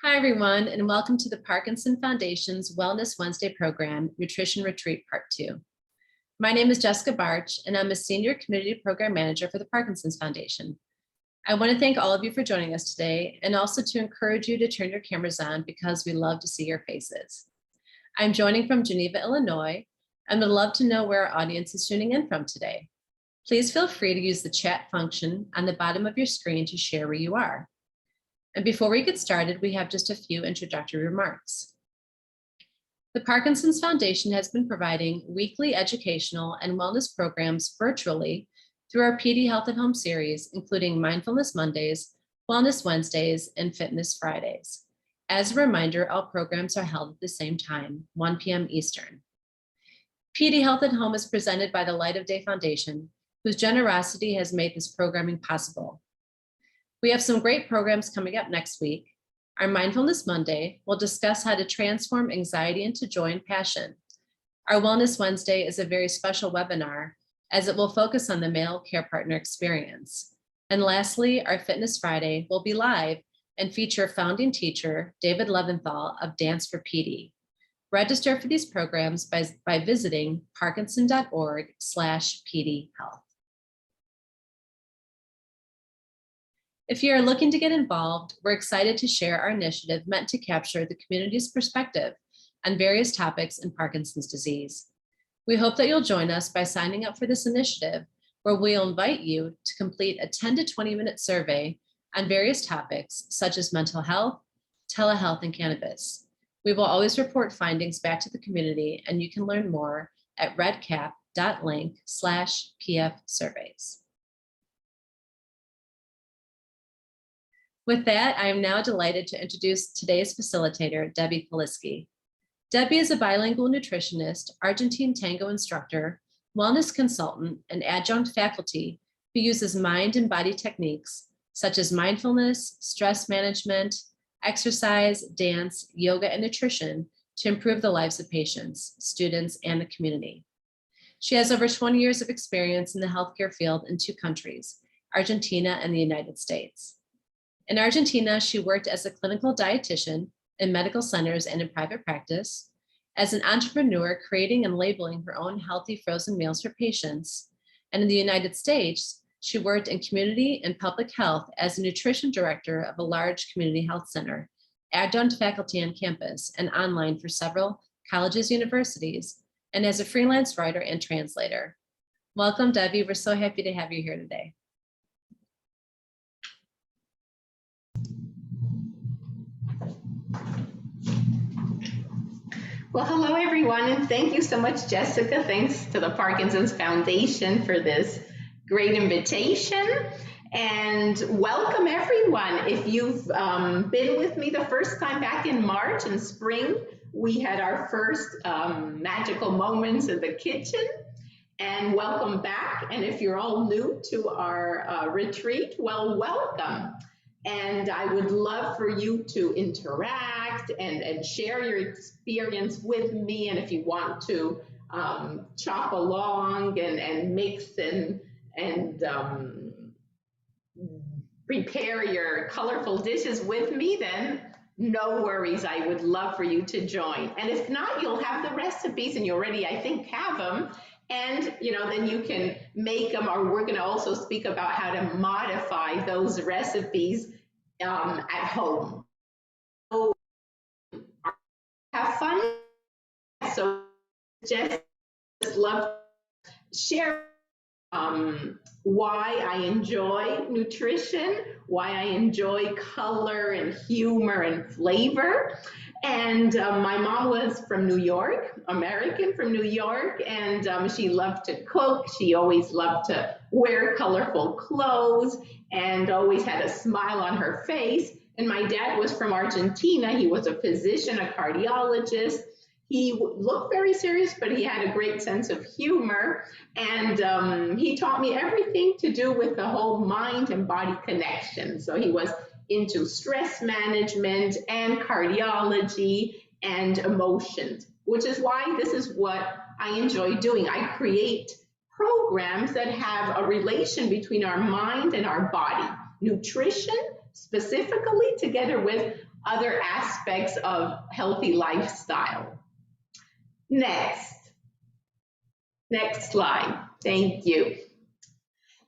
Hi, everyone, and welcome to the Parkinson Foundation's Wellness Wednesday program, Nutrition Retreat Part 2. My name is Jessica Barch, and I'm a Senior Community Program Manager for the Parkinson's Foundation. I want to thank all of you for joining us today, and also to encourage you to turn your cameras on because we love to see your faces. I'm joining from Geneva, Illinois, and would love to know where our audience is tuning in from today. Please feel free to use the chat function on the bottom of your screen to share where you are. And before we get started, we have just a few introductory remarks. The Parkinson's Foundation has been providing weekly educational and wellness programs virtually through our PD Health at Home series, including Mindfulness Mondays, Wellness Wednesdays, and Fitness Fridays. As a reminder, all programs are held at the same time, 1 p.m. Eastern. PD Health at Home is presented by the Light of Day Foundation, whose generosity has made this programming possible. We have some great programs coming up next week. Our Mindfulness Monday will discuss how to transform anxiety into joy and passion. Our Wellness Wednesday is a very special webinar as it will focus on the male care partner experience. And lastly, our Fitness Friday will be live and feature founding teacher David Leventhal of Dance for PD. Register for these programs by visiting parkinson.org/pdhealth. If you are looking to get involved, we're excited to share our initiative meant to capture the community's perspective on various topics in Parkinson's disease. We hope that you'll join us by signing up for this initiative, where we'll invite you to complete a 10 to 20 minute survey on various topics such as mental health, telehealth, and cannabis. We will always report findings back to the community, and you can learn more at redcap.link/pfsurveys. With that, I am now delighted to introduce today's facilitator, Debbie Polisky. Debbie is a bilingual nutritionist, Argentine tango instructor, wellness consultant, and adjunct faculty who uses mind and body techniques such as mindfulness, stress management, exercise, dance, yoga, and nutrition to improve the lives of patients, students, and the community. She has over 20 years of experience in the healthcare field in 2 countries, Argentina and the United States. In Argentina, she worked as a clinical dietitian in medical centers and in private practice, as an entrepreneur creating and labeling her own healthy frozen meals for patients. And in the United States, she worked in community and public health as a nutrition director of a large community health center, adjunct faculty on campus and online for several colleges, universities, and as a freelance writer and translator. Welcome, Debbie. We're so happy to have you here today. Well, hello, everyone, and thank you so much, Jessica. Thanks to the Parkinson's Foundation for this great invitation. And welcome, everyone. If you've been with me the first time back in March and spring, we had our first magical moments in the kitchen. And welcome back. And if you're all new to our retreat, well, welcome. And I would love for you to interact and share your experience with me. And if you want to chop along and mix and prepare your colorful dishes with me, then no worries. I would love for you to join. And if not, you'll have the recipes, and you already, I think, have them. And, then you can make them, or we're going to also speak about how to modify those recipes at home. So have fun. So just love to share why I enjoy nutrition, why I enjoy color and humor and flavor. And my mom was from New York, American from New York, and she loved to cook. She always loved to wear colorful clothes and always had a smile on her face. And my dad was from Argentina. He was a physician, a cardiologist. He looked very serious, but he had a great sense of humor. And he taught me everything to do with the whole mind and body connection. So he was into stress management and cardiology and emotions, which is why this is what I enjoy doing. I create programs that have a relation between our mind and our body, nutrition specifically, together with other aspects of healthy lifestyle. Next slide. Thank you.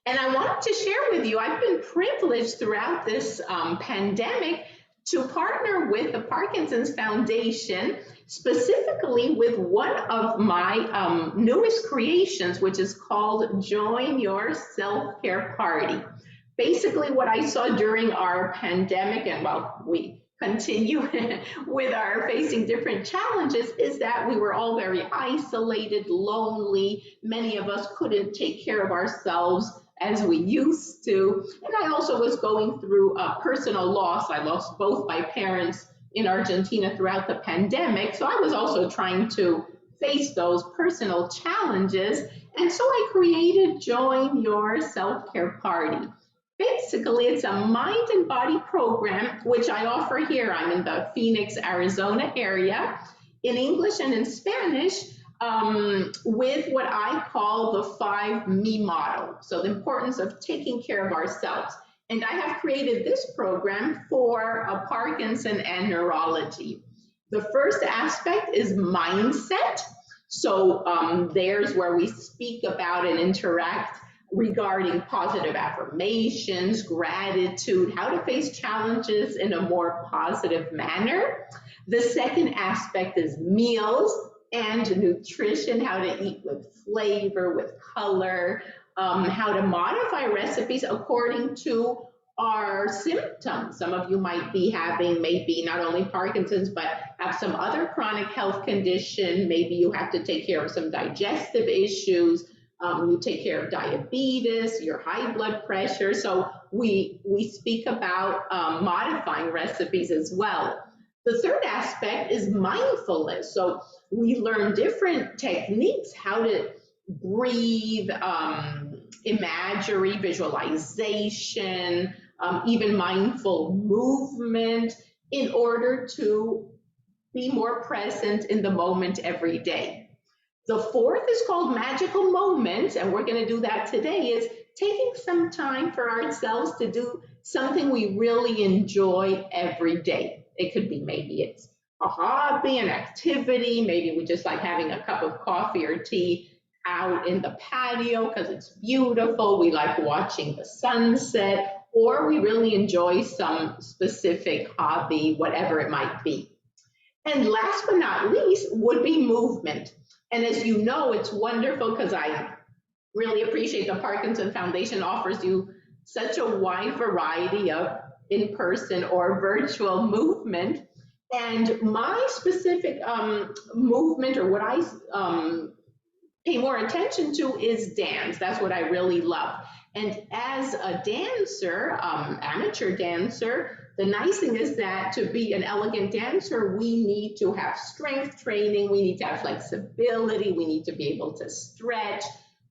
And I wanted to share with you, I've been privileged throughout this pandemic to partner with the Parkinson's Foundation, specifically with one of my newest creations, which is called Join Your Self-Care Party. Basically, what I saw during our pandemic, and while we continue with our facing different challenges, is that we were all very isolated, lonely. Many of us couldn't take care of ourselves as we used to. And I also was going through a personal loss. I lost both my parents in Argentina throughout the pandemic. So I was also trying to face those personal challenges. And so I created Join Your Self-Care Party. Basically, it's a mind and body program, which I offer here. I'm in the Phoenix, Arizona area, in English and in Spanish, with what I call the 5 Me model. So the importance of taking care of ourselves. And I have created this program for Parkinson and neurology. The first aspect is mindset. So there's where we speak about and interact regarding positive affirmations, gratitude, how to face challenges in a more positive manner. The second aspect is meals and nutrition, how to eat with flavor, with color, how to modify recipes according to our symptoms. Some of you might be having maybe not only Parkinson's, but have some other chronic health condition. Maybe you have to take care of some digestive issues. You take care of diabetes, your high blood pressure. So we speak about modifying recipes as well. The third aspect is mindfulness. So we learn different techniques, how to breathe, imagery, visualization, even mindful movement in order to be more present in the moment every day. The fourth is called magical moments, and we're going to do that today, is taking some time for ourselves to do something we really enjoy every day. It could be maybe it's a hobby, an activity, maybe we just like having a cup of coffee or tea out in the patio because it's beautiful, we like watching the sunset, or we really enjoy some specific hobby, whatever it might be. And last but not least would be movement. And as you know, it's wonderful because I really appreciate the Parkinson Foundation offers you such a wide variety of in-person or virtual movement. And my specific movement, or what I pay more attention to, is dance. That's what I really love. And as a dancer, amateur dancer, the nice thing is that to be an elegant dancer, we need to have strength training, we need to have flexibility, we need to be able to stretch,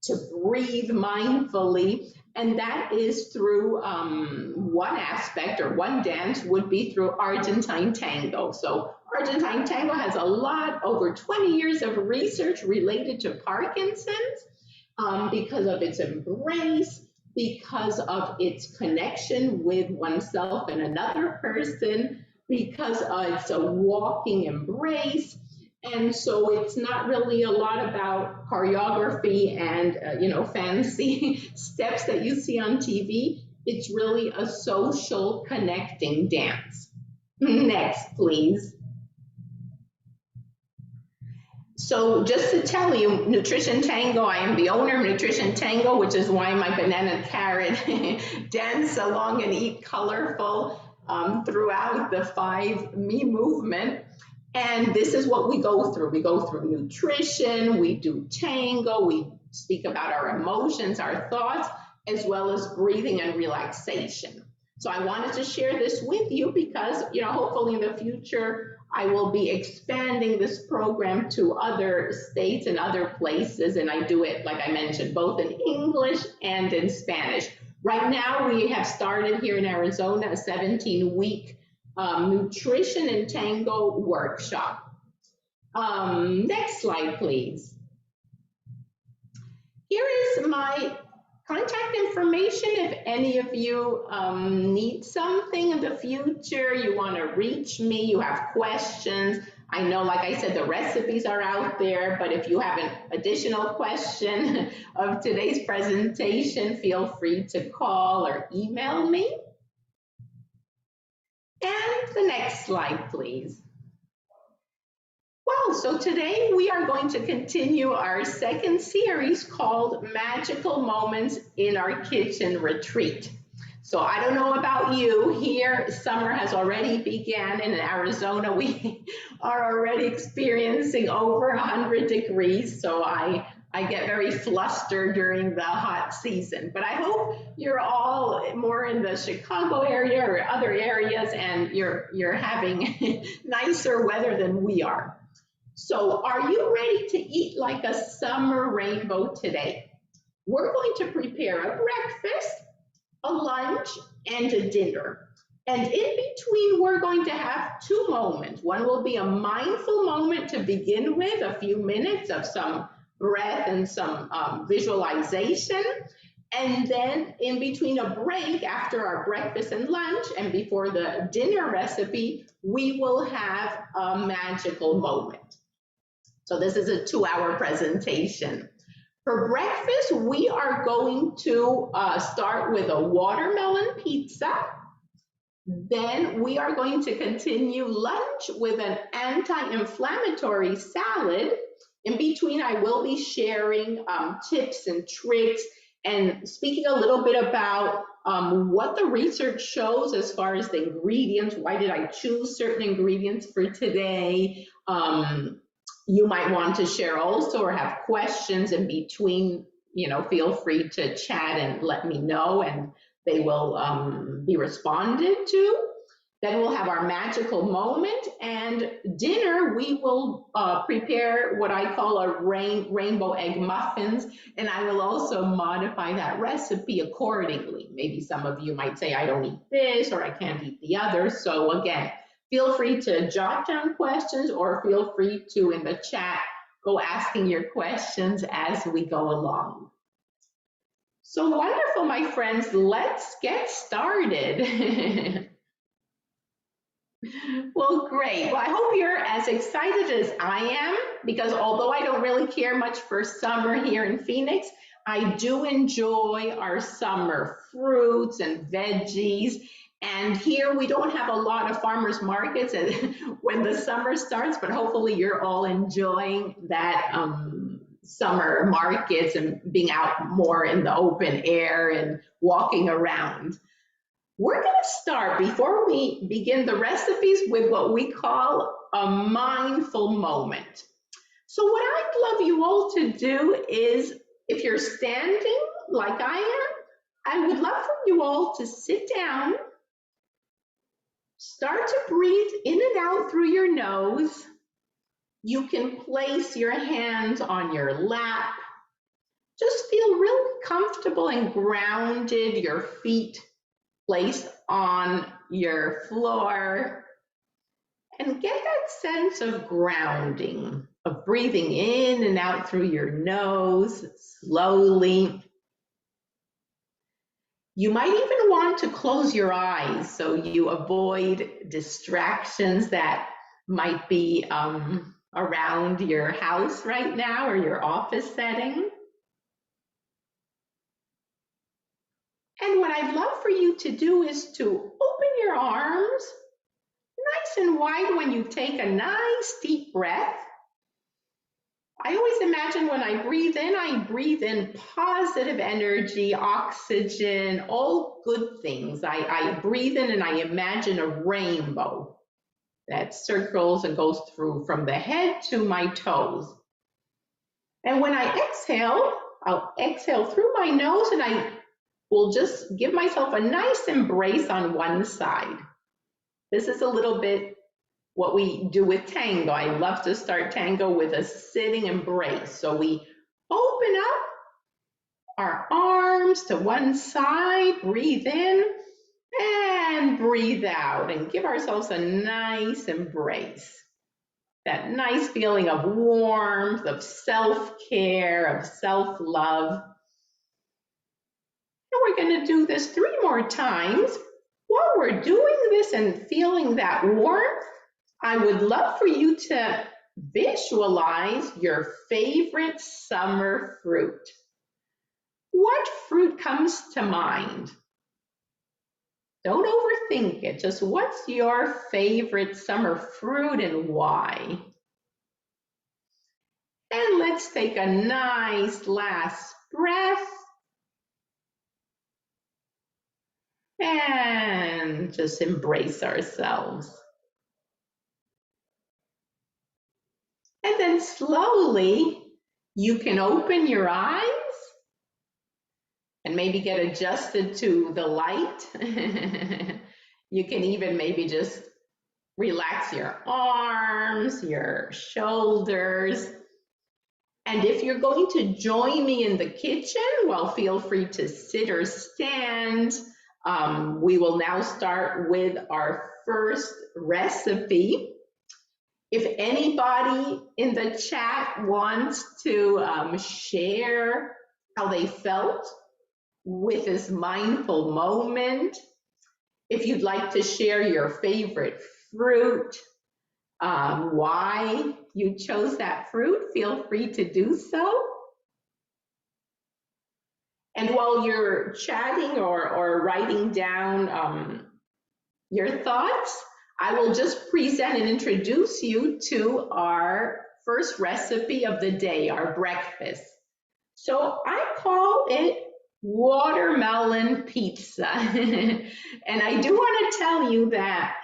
to breathe mindfully. And that is through one aspect, or one dance would be through Argentine tango. So Argentine tango has a lot, over 20 years of research related to Parkinson's because of its embrace, because of its connection with oneself and another person, because it's a walking embrace. And so it's not really a lot about choreography and fancy steps that you see on TV. It's really a social connecting dance. Next, please. So just to tell you, Nutrition Tango, I am the owner of Nutrition Tango, which is why my banana and carrot dance along and eat colorful throughout the 5 Me movement. And this is what we go through. We go through nutrition, we do tango, we speak about our emotions, our thoughts, as well as breathing and relaxation. So I wanted to share this with you because, hopefully in the future, I will be expanding this program to other states and other places. And I do it, like I mentioned, both in English and in Spanish. Right now, we have started here in Arizona a 17-week nutrition and tango workshop. Next slide, please. Here is my Contact information if any of you need something in the future, you want to reach me, you have questions. I know, like I said, the recipes are out there, but if you have an additional question of today's presentation, feel free to call or email me. And the next slide, please. Well, so today we are going to continue our second series called Magical Moments in Our Kitchen Retreat. So I don't know about you, here summer has already begun, and in Arizona we are already experiencing over 100 degrees, so I get very flustered during the hot season. But I hope you're all more in the Chicago area or other areas and you're having nicer weather than we are. So are you ready to eat like a summer rainbow today? We're going to prepare a breakfast, a lunch, and a dinner. And in between, we're going to have two moments. One will be a mindful moment to begin with, a few minutes of some breath and some visualization. And then in between a break after our breakfast and lunch and before the dinner recipe, we will have a magical moment. So this is a 2-hour presentation. For breakfast, we are going to start with a watermelon pizza. Then we are going to continue lunch with an anti-inflammatory salad. In between, I will be sharing tips and tricks and speaking a little bit about what the research shows as far as the ingredients. Why did I choose certain ingredients for today? You might want to share also or have questions in between, feel free to chat and let me know and they will be responded to. Then we'll have our magical moment, and dinner we will prepare what I call a rainbow egg muffins, and I will also modify that recipe accordingly. Maybe some of you might say I don't eat this or I can't eat the other. So again, feel free to jot down questions or feel free to, in the chat, go asking your questions as we go along. So wonderful, my friends. Let's get started. Well, great. Well, I hope you're as excited as I am, because although I don't really care much for summer here in Phoenix, I do enjoy our summer fruits and veggies. And here we don't have a lot of farmers markets when the summer starts, but hopefully you're all enjoying that summer markets and being out more in the open air and walking around. We're going to start, before we begin the recipes, with what we call a mindful moment. So what I'd love you all to do is, if you're standing like I am, I would love for you all to sit down. Start to breathe in and out through your nose. You can place your hands on your lap. Just feel really comfortable and grounded, your feet placed on your floor. And get that sense of grounding, of breathing in and out through your nose slowly. You might even want to close your eyes so you avoid distractions that might be around your house right now or your office setting. And what I'd love for you to do is to open your arms nice and wide when you take a nice deep breath. I always imagine when I breathe in positive energy, oxygen, all good things. I breathe in and I imagine a rainbow that circles and goes through from the head to my toes. And when I exhale, I'll exhale through my nose and I will just give myself a nice embrace on one side. This is a little bit what we do with tango. I love to start tango with a sitting embrace. So we open up our arms to one side, breathe in and breathe out and give ourselves a nice embrace. That nice feeling of warmth, of self-care, of self-love. And we're going to do this 3 more times. While we're doing this and feeling that warmth, I would love for you to visualize your favorite summer fruit. What fruit comes to mind? Don't overthink it. Just what's your favorite summer fruit and why? And let's take a nice last breath. And just embrace ourselves. And then slowly, you can open your eyes and maybe get adjusted to the light. You can even maybe just relax your arms, your shoulders. And if you're going to join me in the kitchen, well, feel free to sit or stand. We will now start with our first recipe. If anybody in the chat wants to share how they felt with this mindful moment, if you'd like to share your favorite fruit, why you chose that fruit, feel free to do so. And while you're chatting or writing down your thoughts, I will just present and introduce you to our first recipe of the day, our breakfast. So I call it watermelon pizza. And I do want to tell you that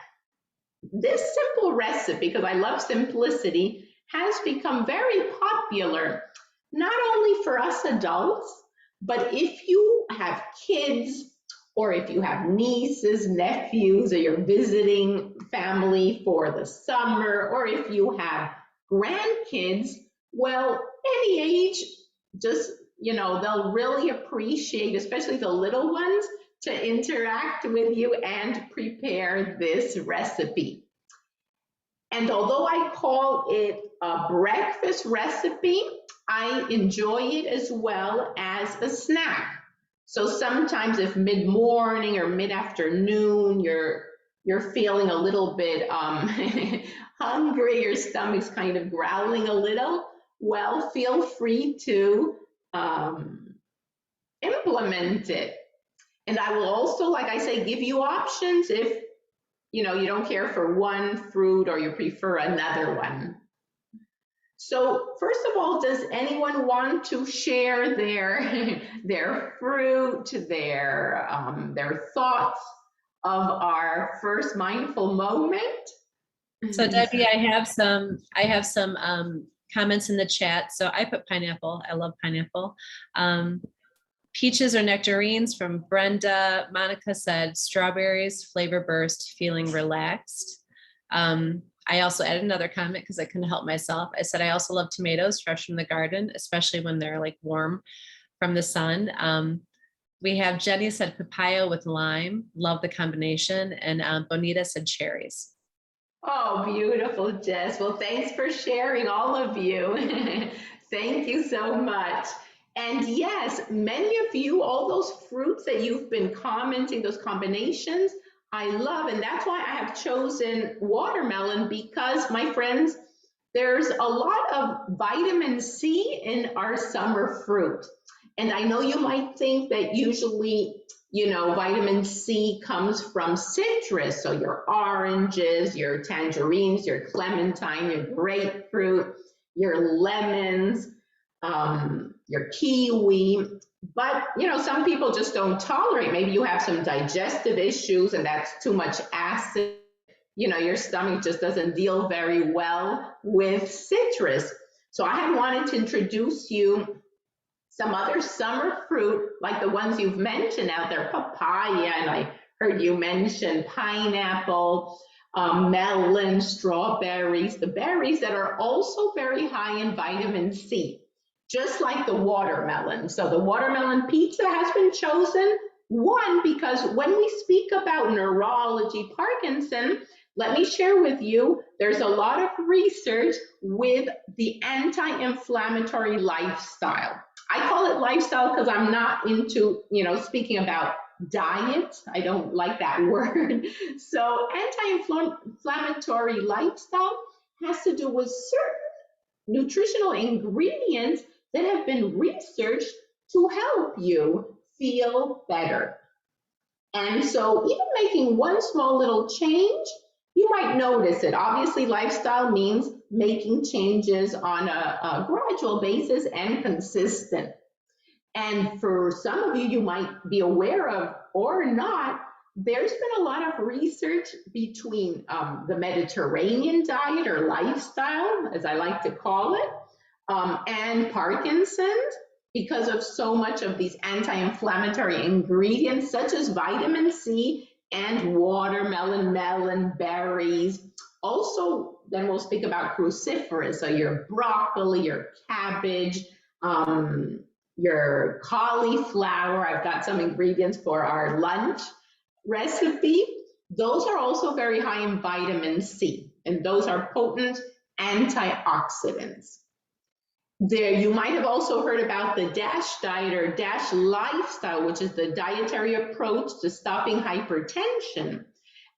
this simple recipe, because I love simplicity, has become very popular, not only for us adults, but if you have kids, or if you have nieces, nephews, or you're visiting family for the summer, or if you have grandkids, well, any age, just, they'll really appreciate, especially the little ones, to interact with you and prepare this recipe. And although I call it a breakfast recipe, I enjoy it as well as a snack. So sometimes if mid-morning or mid-afternoon you're feeling a little bit hungry, your stomach's kind of growling a little, well, feel free to implement it. And I will also, like I say, give you options if you don't care for one fruit or you prefer another one. So first of all, does anyone want to share their fruit, their thoughts of our first mindful moment? So Debbie, I have some comments in the chat. So I put pineapple. I love pineapple. Peaches or nectarines from Brenda. Monica said strawberries, flavor burst, feeling relaxed. I also added another comment because I couldn't help myself. I said I also love tomatoes fresh from the garden, especially when they're like warm from the sun. We have Jenny said papaya with lime. Love the combination. And Bonita said cherries. Oh, beautiful, Jess. Well, thanks for sharing, all of you. Thank you so much. And yes, many of you, all those fruits that you've been commenting, those combinations, I love. And that's why I have chosen watermelon, because, my friends, there's a lot of vitamin C in our summer fruit. And I know you might think that usually, vitamin C comes from citrus. So your oranges, your tangerines, your clementine, your grapefruit, your lemons, your kiwi. But, some people just don't tolerate. Maybe you have some digestive issues and that's too much acid. Your stomach just doesn't deal very well with citrus. So I had wanted to introduce you some other summer fruit, like the ones you've mentioned out there, papaya, and I heard you mention pineapple, melon, strawberries, the berries that are also very high in vitamin C, just like the watermelon. So the watermelon pizza has been chosen, one, because when we speak about neurology, Parkinson, let me share with you, there's a lot of research with the anti-inflammatory lifestyle. I call it lifestyle because I'm not into, speaking about diet. I don't like that word. So anti-inflammatory lifestyle has to do with certain nutritional ingredients that have been researched to help you feel better. And so even making one small little change, you might notice it. Obviously, lifestyle means making changes on a gradual basis and consistent. And for some of you, you might be aware of or not, there's been a lot of research between the Mediterranean diet or lifestyle, as I like to call it, and Parkinson's, because of so much of these anti-inflammatory ingredients, such as vitamin C and watermelon, melon, berries. Also, then we'll speak about cruciferous, so your broccoli, your cabbage, your cauliflower. I've got some ingredients for our lunch recipe. Those are also very high in vitamin C, and those are potent antioxidants. There, you might have also heard about the DASH diet or DASH lifestyle, which is the dietary approach to stopping hypertension.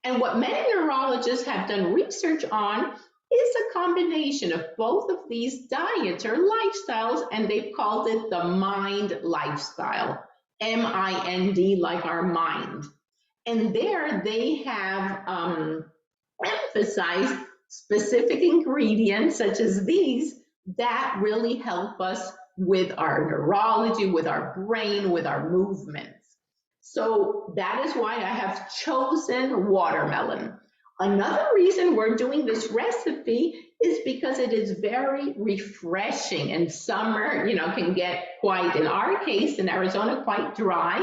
And what many neurologists have done research on is a combination of both of these diets or lifestyles, and they've called it the MIND lifestyle, M-I-N-D, like our mind. And there they have emphasized specific ingredients such as these that really help us with our neurology, with our brain, with our movements. So that is why I have chosen watermelon. Another reason we're doing this recipe is because it is very refreshing, and summer, can get quite, in our case in Arizona, quite dry.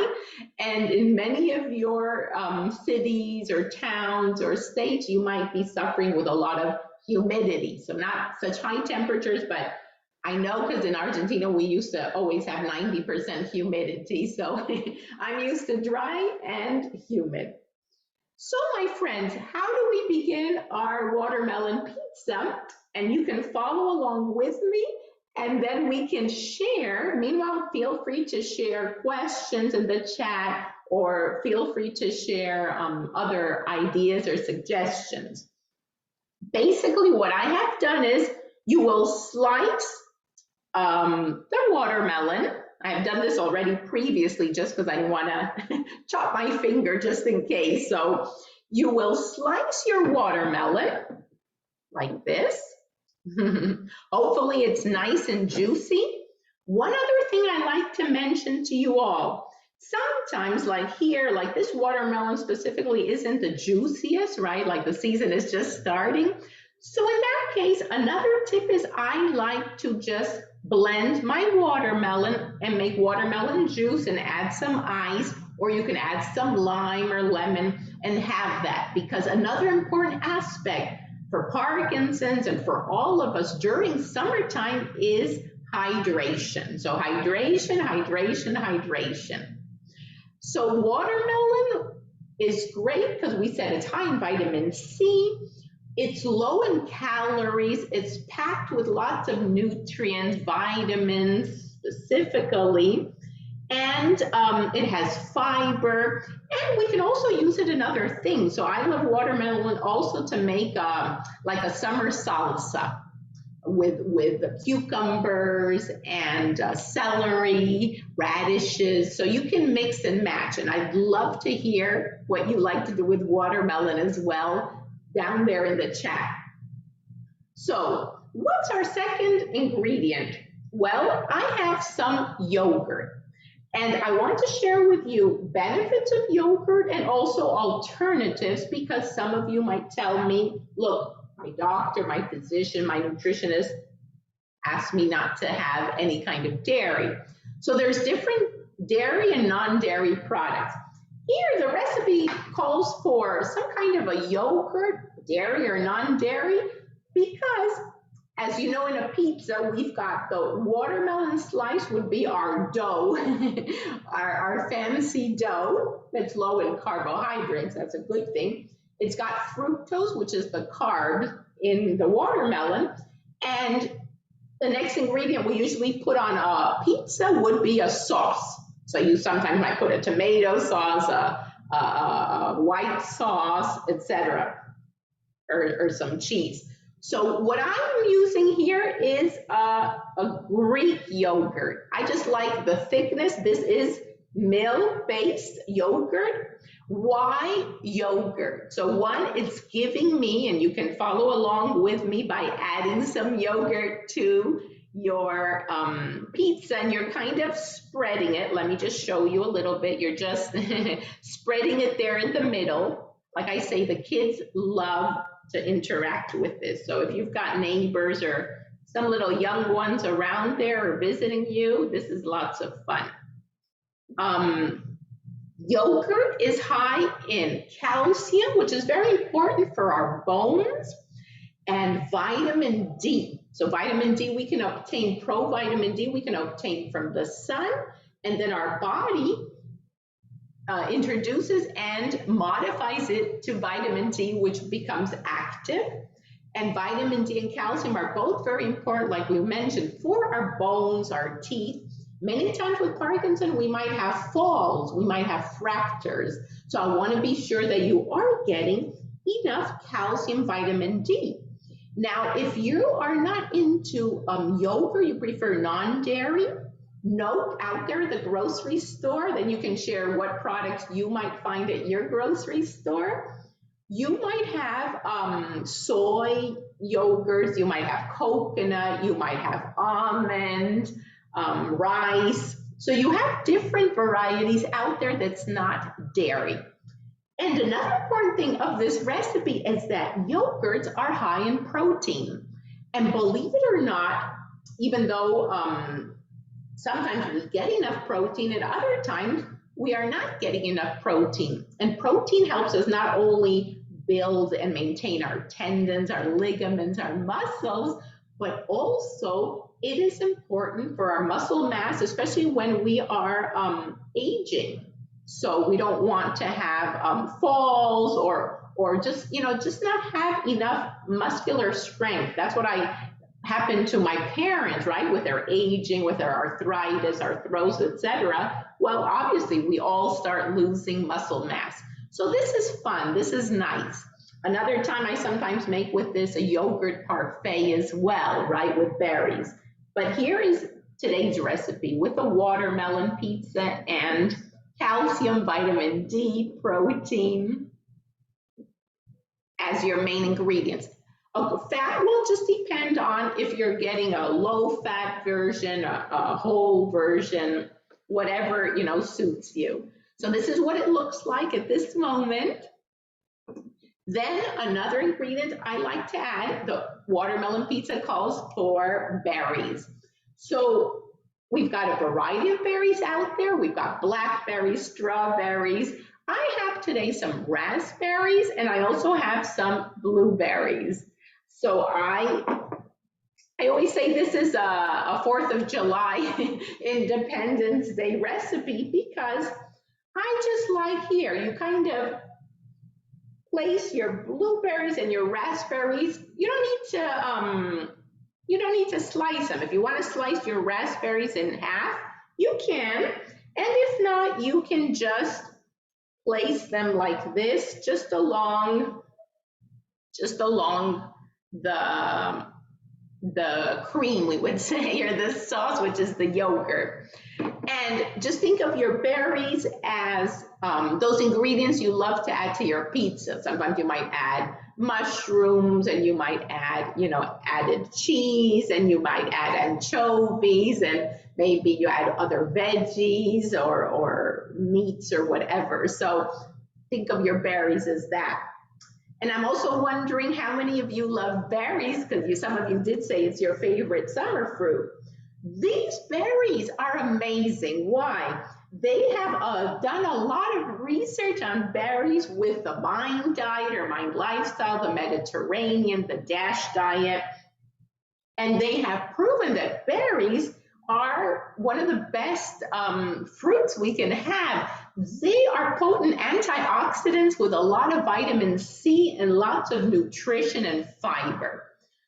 And in many of your cities or towns or states, you might be suffering with a lot of humidity. So not such high temperatures, but I know because in Argentina, we used to always have 90% humidity. So I'm used to dry and humid. So my friends, how do we begin our watermelon pizza? And you can follow along with me, and then we can share. Meanwhile, feel free to share questions in the chat, or feel free to share other ideas or suggestions. Basically, what I have done is you will slice the watermelon. I've done this already previously just because I didn't want to chop my finger just in case. So you will slice your watermelon like this. Hopefully it's nice and juicy. One other thing I like to mention to you all, sometimes like here, like this watermelon specifically isn't the juiciest, right? Like the season is just starting. So in that case, another tip is I like to just blend my watermelon and make watermelon juice and add some ice, or you can add some lime or lemon and have that. Because another important aspect for Parkinson's and for all of us during summertime is hydration. So hydration, hydration, hydration. So watermelon is great because we said it's high in vitamin C. It's low in calories. It's packed with lots of nutrients, vitamins specifically, and it has fiber. And we can also use it in other things. So I love watermelon also to make like a summer salsa with cucumbers and celery, radishes. So you can mix and match. And I'd love to hear what you like to do with watermelon as well down there in the chat. So what's our second ingredient? Well, I have some yogurt, and I want to share with you benefits of yogurt and also alternatives, because some of you might tell me, look, my doctor, my physician, my nutritionist asked me not to have any kind of dairy. So there's different dairy and non-dairy products. Here, the recipe calls for some kind of a yogurt, dairy or non-dairy, because as you know, in a pizza, we've got the watermelon slice would be our dough, our fancy dough that's low in carbohydrates. That's a good thing. It's got fructose, which is the carb in the watermelon, and The next ingredient we usually put on a pizza would be a sauce. So you sometimes might put a tomato sauce, a white sauce, etc., or some cheese. So what I'm using here is a Greek yogurt. I just like the thickness. This is milk-based yogurt. Why yogurt? So one, it's giving me, and you can follow along with me by adding some yogurt to your pizza, and you're kind of spreading it. Let me just show you a little bit. You're just spreading it there in the middle. Like I say, the kids love to interact with this. So if you've got neighbors or some little young ones around there or visiting you, this is lots of fun. Yogurt is high in calcium, which is very important for our bones, and vitamin D. So vitamin D, we can obtain provitamin D, we can obtain from the sun, and then our body introduces and modifies it to vitamin D, which becomes active. And vitamin D and calcium are both very important, like we mentioned, for our bones, our teeth. Many times with Parkinson, we might have falls, we might have fractures. So I want to be sure that you are getting enough calcium, vitamin D. Now, if you are not into yogurt, you prefer non-dairy, note out there at the grocery store, then you can share what products you might find at your grocery store. You might have soy yogurts, you might have coconut, you might have almond, rice. So you have different varieties out there that's not dairy. And another important thing of this recipe is that yogurts are high in protein. And believe it or not, even though sometimes we get enough protein, at other times we are not getting enough protein. And protein helps us not only build and maintain our tendons, our ligaments, our muscles, but also it is important for our muscle mass, especially when we are aging. So we don't want to have falls or just not have enough muscular strength. That's what happened to my parents, right? With their aging, with their arthritis, arthrosis, etc. Well, obviously we all start losing muscle mass. So this is fun. This is nice. Another time I sometimes make with this a yogurt parfait as well, right, with berries. But here is today's recipe with a watermelon pizza and calcium, vitamin D, protein as your main ingredients. Fat will just depend on if you're getting a low-fat version, a whole version, whatever suits you. So this is what it looks like at this moment. Then another ingredient I like to add, the watermelon pizza calls for berries. So we've got a variety of berries out there. We've got blackberries, strawberries. I have today some raspberries, and I also have some blueberries. So I always say this is a 4th of July Independence Day recipe because I just like here, you kind of place your blueberries and your raspberries. You don't need to slice them. If you want to slice your raspberries in half, you can. And if not, you can just place them like this, just along the cream, we would say, or the sauce, which is the yogurt. And just think of your berries as those ingredients you love to add to your pizza. Sometimes you might add mushrooms, and you might add, added cheese, and you might add anchovies, and maybe you add other veggies or meats or whatever. So think of your berries as that. And I'm also wondering how many of you love berries, because some of you did say it's your favorite summer fruit. These berries are amazing. Why? They have done a lot of research on berries with the MIND diet or MIND lifestyle, the Mediterranean, the DASH diet, and they have proven that berries are one of the best fruits we can have. They are potent antioxidants with a lot of vitamin C and lots of nutrition and fiber.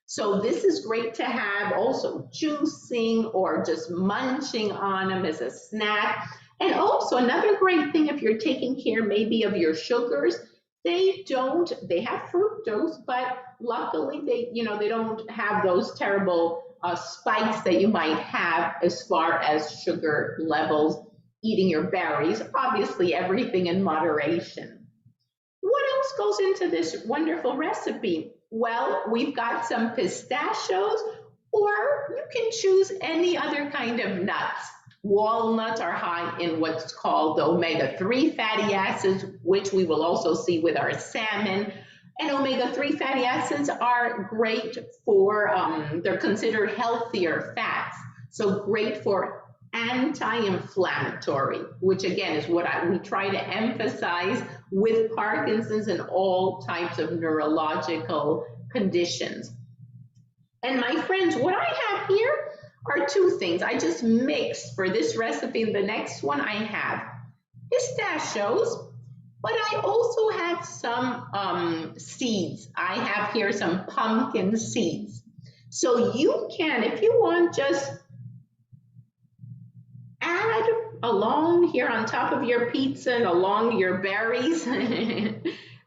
So this is great to have also juicing or just munching on them as a snack. And also another great thing if you're taking care maybe of your sugars, they have fructose, but luckily they don't have those terrible spikes that you might have as far as sugar levels eating your berries. Obviously, everything in moderation. What else goes into this wonderful recipe? Well, we've got some pistachios, or you can choose any other kind of nuts. Walnuts are high in what's called the omega-3 fatty acids, which we will also see with our salmon. And omega-3 fatty acids are great for, they're considered healthier fats. So great for anti-inflammatory, which again is what we try to emphasize with Parkinson's and all types of neurological conditions. And my friends, what I have here are two things. I just mixed for this recipe and the next one I have pistachios, but I also have some seeds. I have here some pumpkin seeds. So you can, if you want, just add along here on top of your pizza and along your berries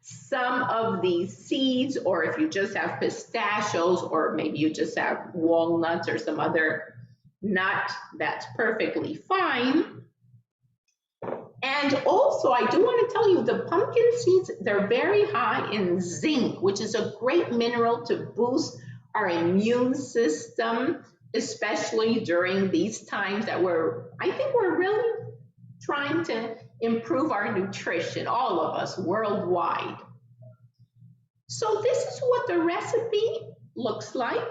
some of these seeds, or if you just have pistachios, or maybe you just have walnuts or some other nut, that's perfectly fine. And also, I do want to tell you, the pumpkin seeds, they're very high in zinc, which is a great mineral to boost our immune system, especially during these times that I think we're really trying to improve our nutrition, all of us worldwide. So this is what the recipe looks like.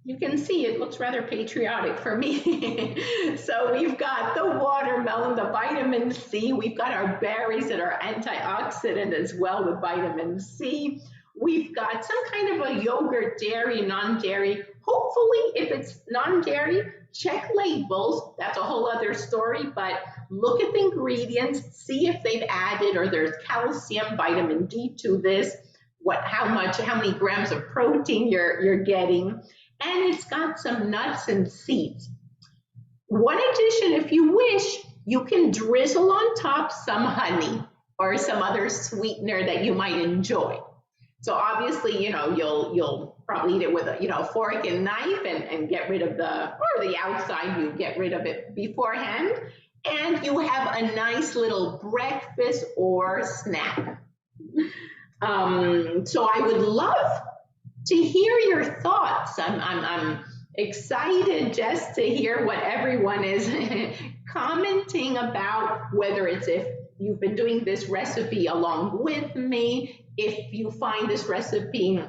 You can see it looks rather patriotic for me. So we've got the watermelon, the vitamin C. We've got our berries that are antioxidant as well with vitamin C. We've got some kind of a yogurt, dairy, non-dairy. Hopefully, if it's non-dairy, check labels. That's a whole other story, but look at the ingredients, see if they've added or there's calcium, vitamin D to this, how many grams of protein you're getting. And it's got some nuts and seeds. One addition, if you wish, you can drizzle on top some honey or some other sweetener that you might enjoy. So obviously, you'll probably eat it with a fork and knife and get rid of the outside, you get rid of it beforehand, and you have a nice little breakfast or snack. So I would love to hear your thoughts. I'm excited just to hear what everyone is commenting about, whether it's if you've been doing this recipe along with me, if you find this recipe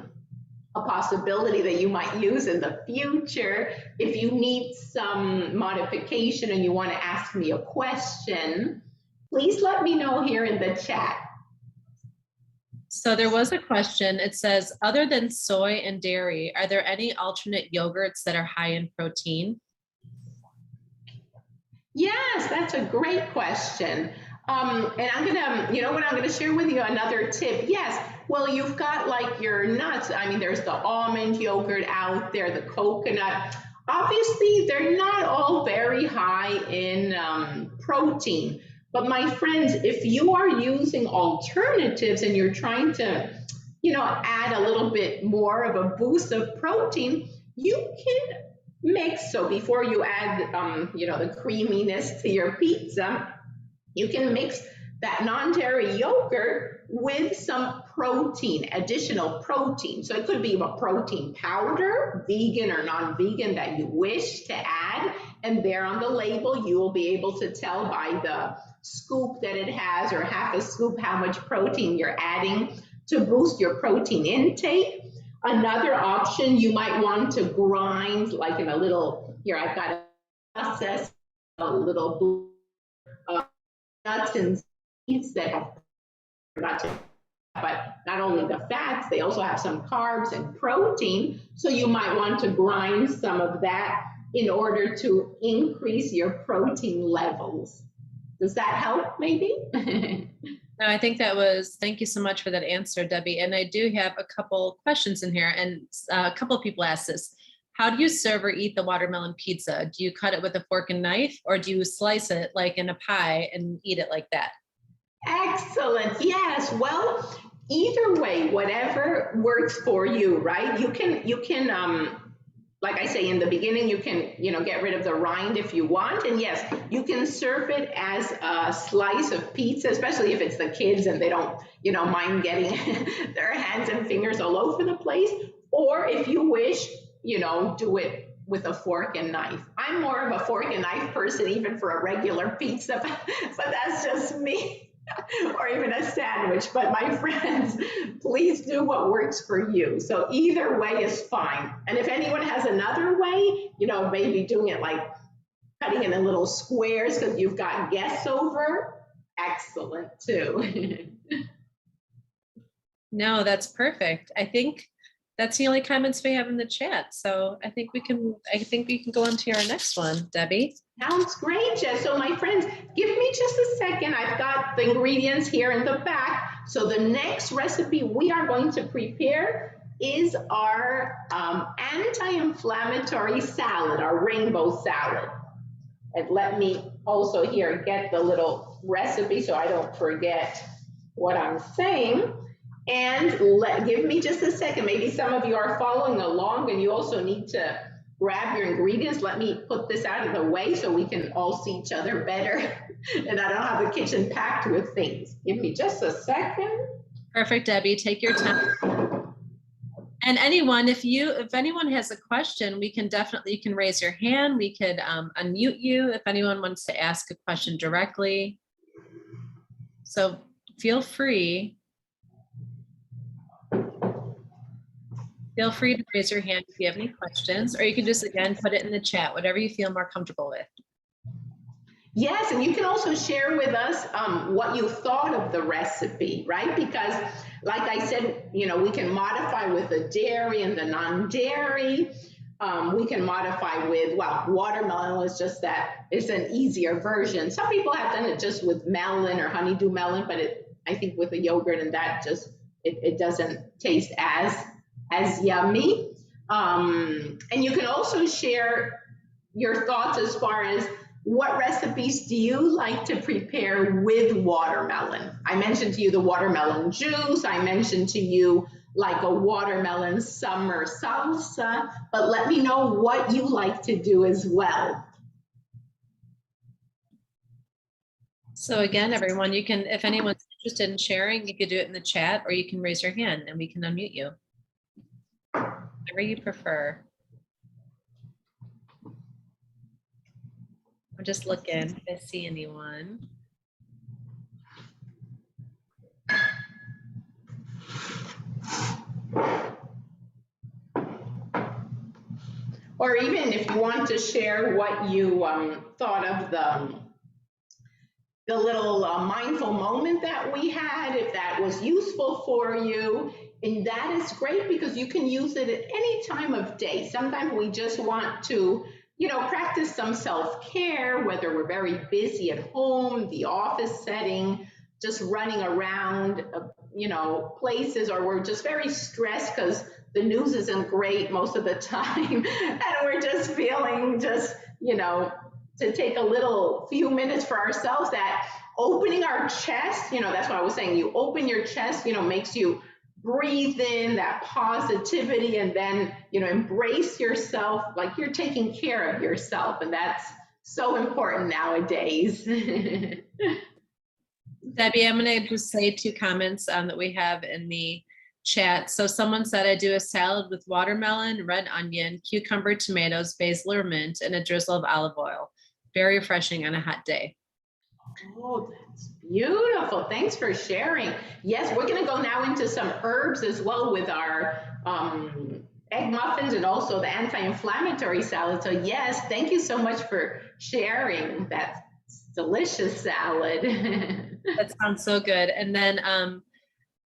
a possibility that you might use in the future, if you need some modification and you want to ask me a question, please let me know here in the chat. So there was a question. It says, other than soy and dairy, are there any alternate yogurts that are high in protein? Yes, that's a great question. And I'm gonna share with you another tip. Yes, well, you've got like your nuts. I mean, there's the almond yogurt out there, the coconut. Obviously, they're not all very high in protein. But my friends, if you are using alternatives and you're trying to, add a little bit more of a boost of protein, you can mix. So before you add, the creaminess to your pizza, you can mix that non-dairy yogurt with some protein, additional protein. So it could be a protein powder, vegan or non-vegan, that you wish to add. And there on the label, you will be able to tell by the scoop that it has, or half a scoop, how much protein you're adding to boost your protein intake. Another option, you might want to grind, like in a little, here I've got a process, a little nuts and seeds that have but not only the fats, they also have some carbs and protein. So you might want to grind some of that in order to increase your protein levels. Does that help maybe? No, I think thank you so much for that answer, Debbie. And I do have a couple questions in here, and a couple of people asked this. How do you serve or eat the watermelon pizza? Do you cut it with a fork and knife, or do you slice it like in a pie and eat it like that? Excellent. Yes. Well, either way, whatever works for you, right? You can, like I say in the beginning, you can, get rid of the rind if you want. And yes, you can serve it as a slice of pizza, especially if it's the kids and they don't, mind getting their hands and fingers all over the place. Or if you wish, do it with a fork and knife. I'm more of a fork and knife person, even for a regular pizza, but that's just me. Or even a sandwich, but my friends, please do what works for you. So either way is fine. And if anyone has another way, maybe doing it like cutting it in little squares because you've got guests over, excellent too. No, that's perfect. I think that's the only comments we have in the chat. So I think we can go on to our next one, Debbie. Sounds great, Jess. So my friends, give me just a second. I've got the ingredients here in the back. So the next recipe we are going to prepare is our anti-inflammatory salad, our rainbow salad. And let me also here get the little recipe so I don't forget what I'm saying. And give me just a second. Maybe some of you are following along and you also need to grab your ingredients. Let me put this out of the way so we can all see each other better and I don't have the kitchen packed with things. Give me just a second. Perfect, Debbie. Take your time. And anyone, if anyone has a question, you can raise your hand. We could unmute you if anyone wants to ask a question directly. So feel free. Feel free to raise your hand if you have any questions, or you can just, again, put it in the chat, whatever you feel more comfortable with. Yes, and you can also share with us what you thought of the recipe, right? Because like I said, we can modify with the dairy and the non-dairy. We can modify with, watermelon was just that, it's an easier version. Some people have done it just with melon or honeydew melon, but I think with the yogurt and that it doesn't taste as yummy. And you can also share your thoughts as far as what recipes do you like to prepare with watermelon? I mentioned to you the watermelon juice. I mentioned to you like a watermelon summer salsa, but let me know what you like to do as well. So again, everyone, you can, if anyone's interested in sharing, you could do it in the chat or you can raise your hand and we can unmute you. Whatever you prefer. I'm just looking if I see anyone. Or even if you want to share what you thought of the little mindful moment that we had, if that was useful for you. And that is great because you can use it at any time of day. Sometimes we just want to, practice some self-care, whether we're very busy at home, the office setting, just running around, places, or we're just very stressed because the news isn't great most of the time. And we're just feeling to take a few minutes for ourselves, that opening our chest, that's what I was saying. You open your chest, makes you breathe in that positivity and then, embrace yourself like you're taking care of yourself. And that's so important nowadays. Debbie, I'm going to just say 2 comments that we have in the chat. So someone said, I do a salad with watermelon, red onion, cucumber, tomatoes, basil or mint, and a drizzle of olive oil. Very refreshing on a hot day. Oh, that's beautiful. Thanks for sharing. Yes, we're going to go now into some herbs as well with our egg muffins and also the anti-inflammatory salad. So yes, thank you so much for sharing that delicious salad. That sounds so good. And then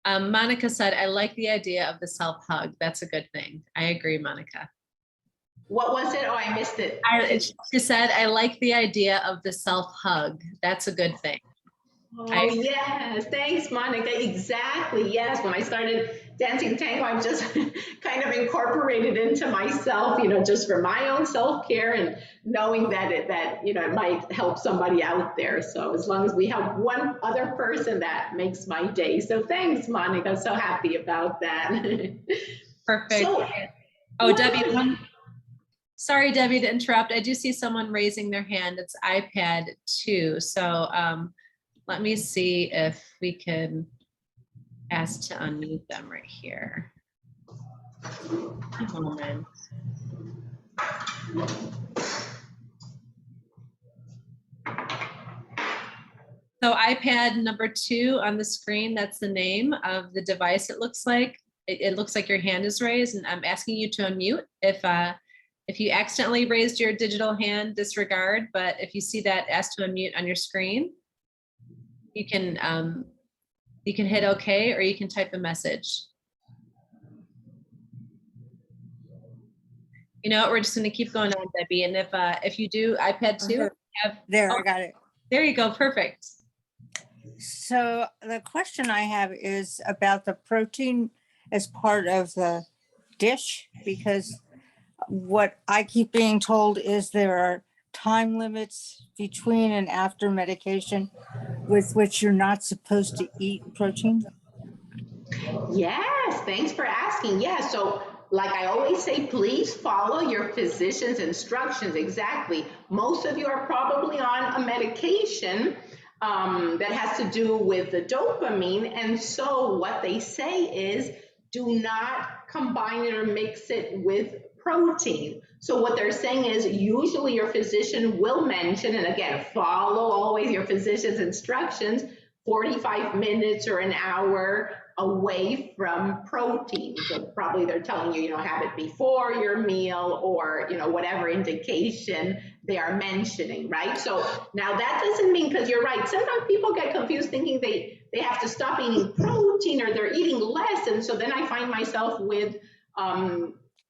Monica said, I like the idea of the self-hug. That's a good thing. I agree, Monica. What was it? Oh, I missed it. She said, I like the idea of the self-hug. That's a good thing. Oh, yes. Thanks, Monica. Exactly. Yes. When I started dancing tango, I've just kind of incorporated into myself, just for my own self-care and knowing that it might help somebody out there. So as long as we help one other person, that makes my day. So thanks, Monica. So happy about that. Perfect. So, Oh, Debbie, sorry, Debbie, to interrupt. I do see someone raising their hand. It's iPad 2. So let me see if we can ask to unmute them right here. A moment. So iPad number 2 on the screen, that's the name of the device. It looks like your hand is raised, and I'm asking you to unmute. If you accidentally raised your digital hand, disregard, but if you see that ask to unmute on your screen, you can hit OK, or you can type a message. You know what, we're just going to keep going on, Debbie. And if you do iPad 2, I got it. There you go, perfect. So the question I have is about the protein as part of the dish, because what I keep being told is there are time limits between and after medication with which you're not supposed to eat protein. Yes, thanks for asking. Yeah, so like I always say, please follow your physician's instructions. Exactly. Most of you are probably on a medication that has to do with the dopamine. And so what they say is do not combine it or mix it with protein. So what they're saying is usually your physician will mention, and again, follow always your physician's instructions, 45 minutes or an hour away from protein. So probably they're telling you, have it before your meal or, whatever indication they are mentioning, right? So now that doesn't mean, because you're right, sometimes people get confused thinking they have to stop eating protein or they're eating less. And so then I find myself with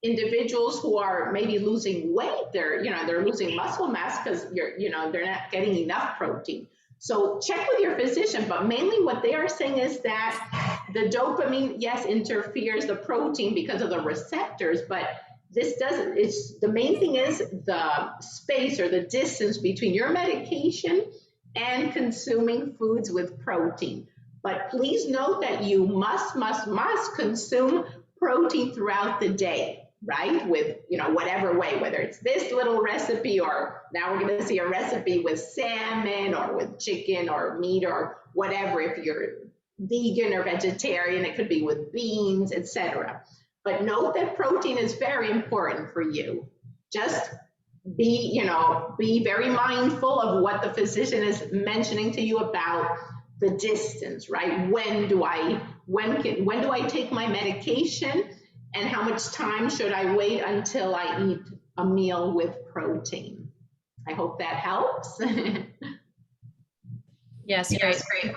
individuals who are maybe losing weight, they're losing muscle mass because they're not getting enough protein. So check with your physician, but mainly what they are saying is that the dopamine, yes, interferes the protein because of the receptors, but this doesn't, the main thing is the space or the distance between your medication and consuming foods with protein. But please note that you must consume protein throughout the day, right? With, whatever way, whether it's this little recipe or now we're going to see a recipe with salmon or with chicken or meat or whatever. If you're vegan or vegetarian, it could be with beans, etc. But note that protein is very important for you. Just be very mindful of what the physician is mentioning to you about the distance, right? When do I take my medication? And how much time should I wait until I eat a meal with protein? I hope that helps. Yes, great.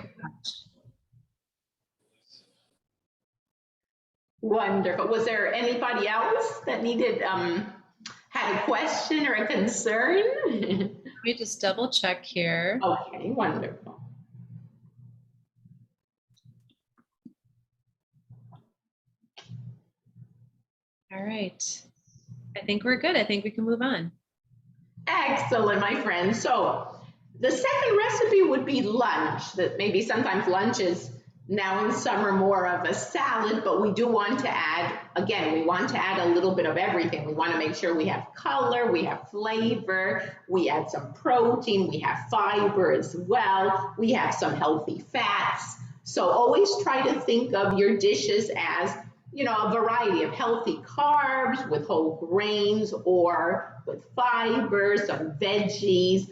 Wonderful. Was there anybody else that had a question or a concern? Let me just double check here. Okay, wonderful. All right. I think we're good. I think we can move on. Excellent, my friend. So the second recipe would be lunch. That maybe sometimes lunch is now in summer more of a salad, but we do want to add, again, we want to add a little bit of everything. We want to make sure we have color, we have flavor, we add some protein, we have fiber as well, we have some healthy fats. So always try to think of your dishes as a variety of healthy carbs with whole grains or with fiber, some veggies,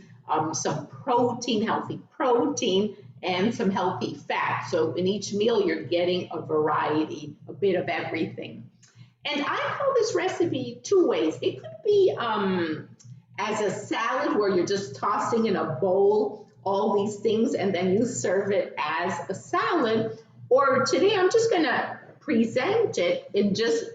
some protein, healthy protein, and some healthy fat. So in each meal, you're getting a variety, a bit of everything. And I call this recipe two ways. It could be as a salad where you're just tossing in a bowl all these things and then you serve it as a salad. Or today I'm just going to present it in just,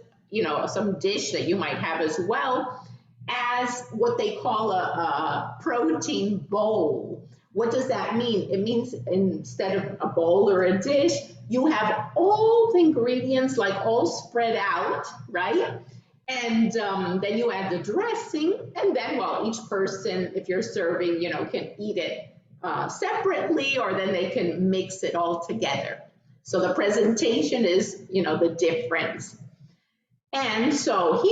some dish that you might have as well as what they call a protein bowl, What does that mean? It means instead of a bowl or a dish, you have all the ingredients like all spread out, right? And then you add the dressing, and then, well, each person, if you're serving, you know, can eat it separately, or then they can mix it all together. So the presentation is, you know, the difference. And so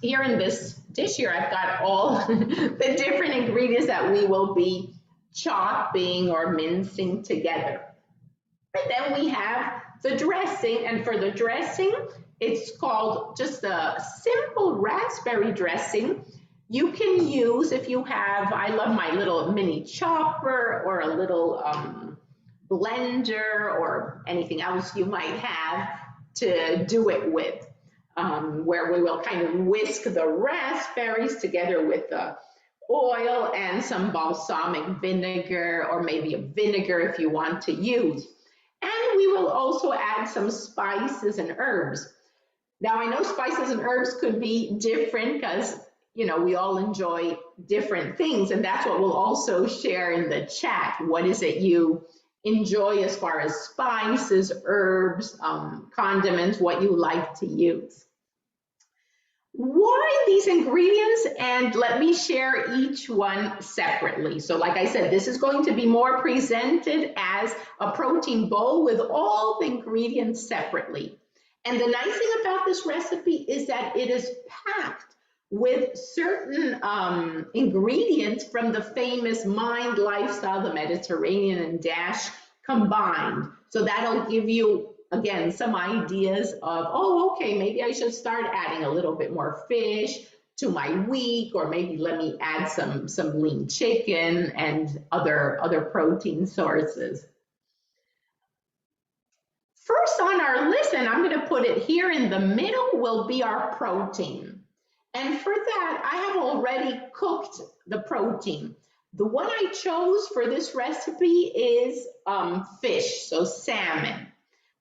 here in this dish here, I've got all the different ingredients that we will be chopping or mincing together. And then we have the dressing, and for the dressing, it's called just a simple raspberry dressing. You can use, if you have, I love my little mini chopper or a little blender or anything else you might have to do it with, where we will kind of whisk the raspberries together with the oil and some balsamic vinegar, or maybe a vinegar if you want to use. And we will also add some spices and herbs. Now, I know spices and herbs could be different because, you know, we all enjoy different things, and that's what we'll also share in the chat. What is it you enjoy as far as spices, herbs, condiments, what you like to use? Why these ingredients? And let me share each one separately. So like I said, this is going to be more presented as a protein bowl with all the ingredients separately. And the nice thing about this recipe is that it is packed with certain ingredients from the famous Mind, Lifestyle, the Mediterranean, and DASH combined. So that'll give you, again, some ideas of, oh, okay, maybe I should start adding a little bit more fish to my week, or maybe let me add some lean chicken and other protein sources. First on our list, and I'm going to put it here in the middle, will be our protein. And for that, I have already cooked the protein. The one I chose for this recipe is fish, so salmon.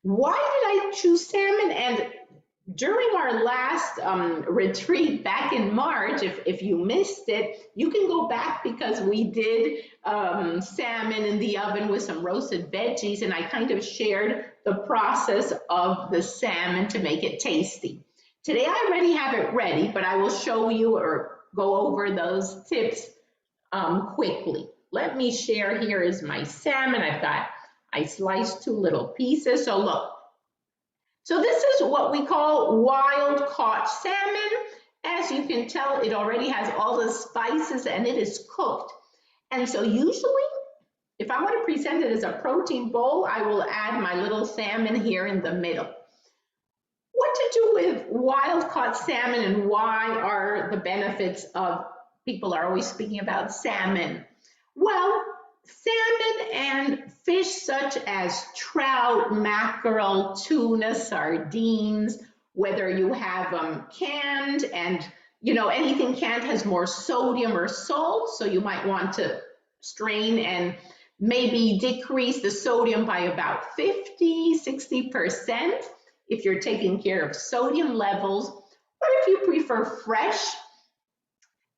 Why did I choose salmon? And during our last retreat back in March, if you missed it, you can go back because we did salmon in the oven with some roasted veggies, and I kind of shared the process of the salmon to make it tasty. Today I already have it ready, but I will show you or go over those tips quickly. Let me share. Here is my salmon. I sliced 2 little pieces. So look. So this is what we call wild caught salmon. As you can tell, it already has all the spices and it is cooked. And so usually, if I want to present it as a protein bowl, I will add my little salmon here in the middle. What to do with wild caught salmon, and why are the benefits of, people are always speaking about salmon? Well, salmon and fish such as trout, mackerel, tuna, sardines, whether you have them canned, and you know, anything canned has more sodium or salt, so you might want to strain and maybe decrease the sodium by about 50–60% if you're taking care of sodium levels. Or if you prefer fresh,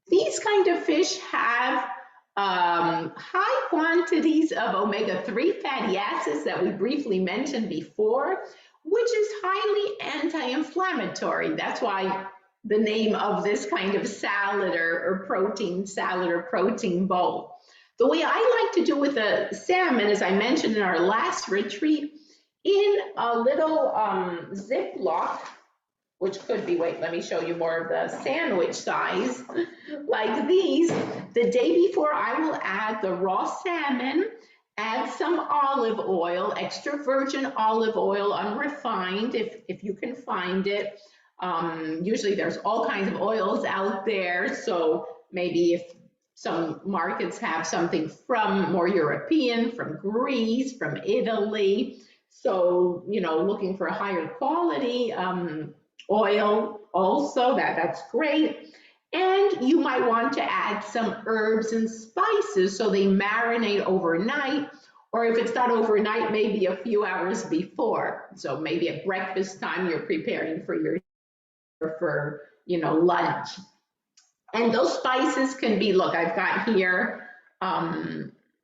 these kind of fish have high quantities of omega-3 fatty acids that we briefly mentioned before, which is highly anti-inflammatory. That's why the name of this kind of salad or protein salad or protein bowl. The way I like to do with the salmon, as I mentioned in our last retreat, in a little Ziploc, which could be, wait, let me show you more of the sandwich size, like these. The day before, I will add the raw salmon, add some olive oil, extra virgin olive oil, unrefined, if you can find it. Usually there's all kinds of oils out there, so maybe if some markets have something from more European, from Greece, from Italy, so, you know, looking for a higher quality oil also, that's great. And you might want to add some herbs and spices so they marinate overnight, or if it's not overnight, maybe a few hours before. So maybe at breakfast time, you're preparing for you know, lunch. And those spices can be, look, I've got here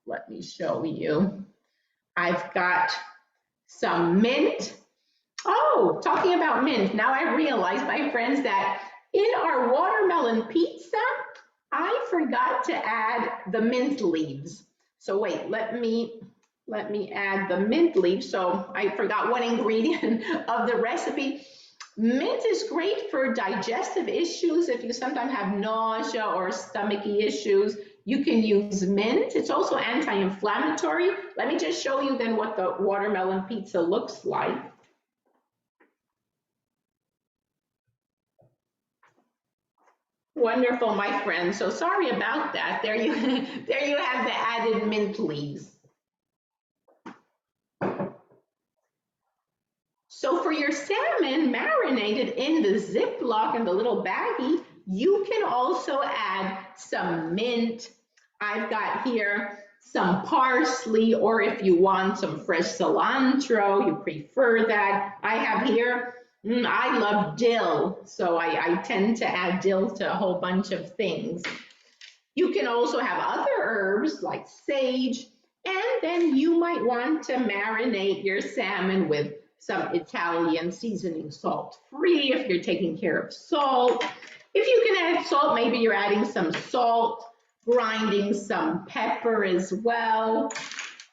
let me show you. I've got some mint. Oh, talking about mint, now I realize, my friends, that in our watermelon pizza, I forgot to add the mint leaves. So wait, let me add the mint leaves. So I forgot one ingredient of the recipe. Mint is great for digestive issues. If you sometimes have nausea or stomachy issues, you can use mint. It's also anti-inflammatory. Let me just show you then what the watermelon pizza looks like. Wonderful, my friend. So sorry about that. There you have the added mint leaves. So for your salmon marinated in the Ziploc and the little baggie, you can also add some mint. I've got here some parsley, or if you want some fresh cilantro, you prefer that. I have here, I love dill, so I tend to add dill to a whole bunch of things. You can also have other herbs like sage, and then you might want to marinate your salmon with some Italian seasoning, salt-free if you're taking care of salt. If you can add salt, maybe you're adding some salt, grinding some pepper as well,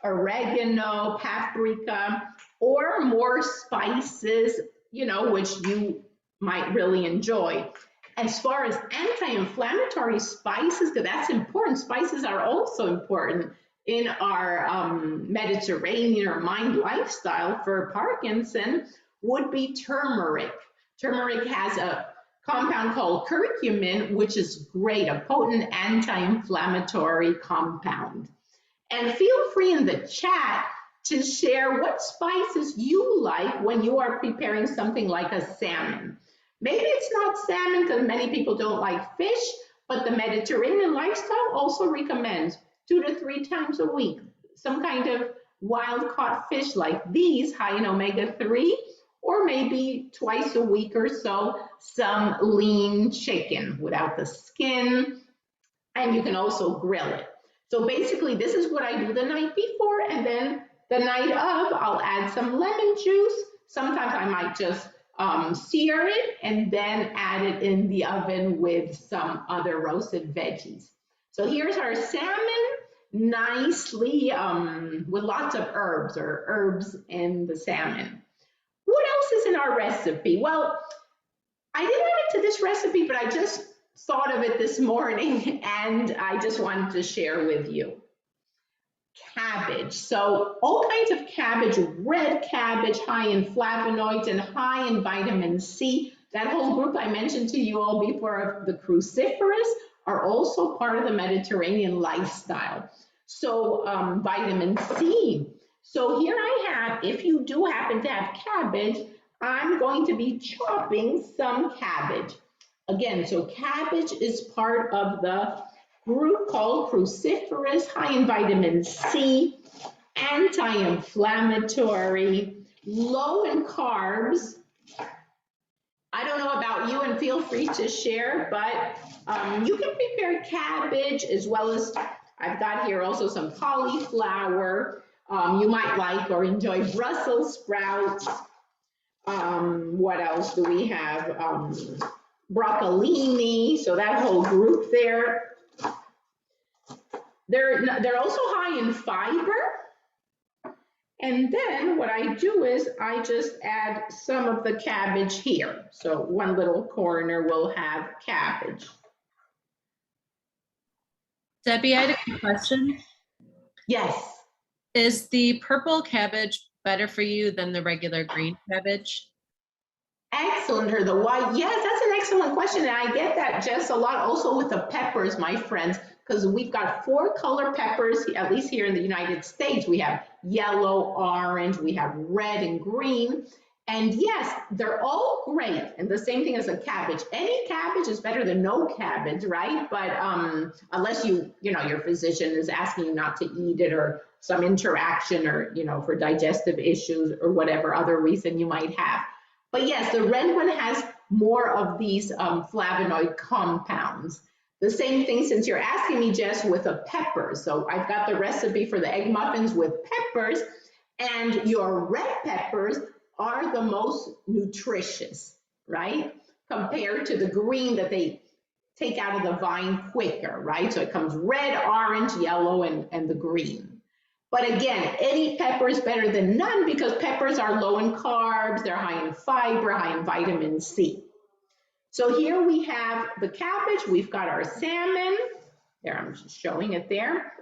oregano, paprika, or more spices, you know, which you might really enjoy. As far as anti-inflammatory spices, because that's important, spices are also important in our Mediterranean or mind lifestyle for Parkinson, would be turmeric. Turmeric has a compound called curcumin, which is great, a potent anti-inflammatory compound. And feel free in the chat to share what spices you like when you are preparing something like a salmon. Maybe it's not salmon because many people don't like fish, but the Mediterranean lifestyle also recommends 2 to 3 times a week some kind of wild caught fish like these, high in omega-3, or maybe twice a week or so, some lean chicken without the skin, and you can also grill it. So basically, this is what I do the night before, and then the night of, I'll add some lemon juice. Sometimes I might just sear it and then add it in the oven with some other roasted veggies. So here's our salmon, nicely with lots of herbs, or herbs in the salmon. What else is in our recipe? Well, I didn't add it to this recipe, but I just thought of it this morning and I just wanted to share with you. Cabbage. So all kinds of cabbage, red cabbage, high in flavonoids and high in vitamin C. That whole group I mentioned to you all before, the cruciferous, are also part of the Mediterranean lifestyle. So vitamin C. So here I have, if you do happen to have cabbage, I'm going to be chopping some cabbage. Again, so cabbage is part of the group called cruciferous, high in vitamin C, anti-inflammatory, low in carbs. I don't know about you, and feel free to share, but you can prepare cabbage as well as, I've got here also some cauliflower. You might like or enjoy Brussels sprouts. What else do we have? Broccolini, so that whole group there. They're also high in fiber. And then what I do is I just add some of the cabbage here. So one little corner will have cabbage. Debbie, I had a quick question. Yes. Is the purple cabbage better for you than the regular green cabbage? Excellent, or the white. Yes, that's an excellent question. And I get that just a lot also with the peppers, my friends, because we've got 4 color peppers, at least here in the United States. We have yellow, orange, we have red and green. And yes, they're all great. And the same thing as a cabbage. Any cabbage is better than no cabbage, right? But unless your physician is asking you not to eat it, or some interaction, or, for digestive issues or whatever other reason you might have. But yes, the red one has more of these flavonoid compounds. The same thing, since you're asking me, Jess, with a pepper. So I've got the recipe for the egg muffins with peppers, and your red peppers are the most nutritious, right? Compared to the green that they take out of the vine quicker, right? So it comes red, orange, yellow, and the green. But again, any pepper is better than none because peppers are low in carbs, they're high in fiber, high in vitamin C. So here we have the cabbage, we've got our salmon. There, I'm just showing it there.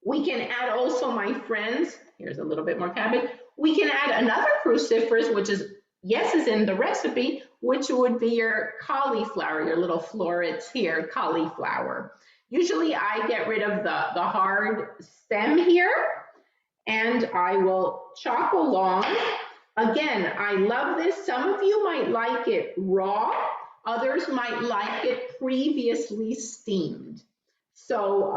We can add also, my friends, here's a little bit more cabbage. We can add another cruciferous, which is, yes, is in the recipe, which would be your cauliflower, your little florets here, cauliflower. Usually I get rid of the hard stem here, and I will chop along. Again, I love this. Some of you might like it raw. Others might like it previously steamed. So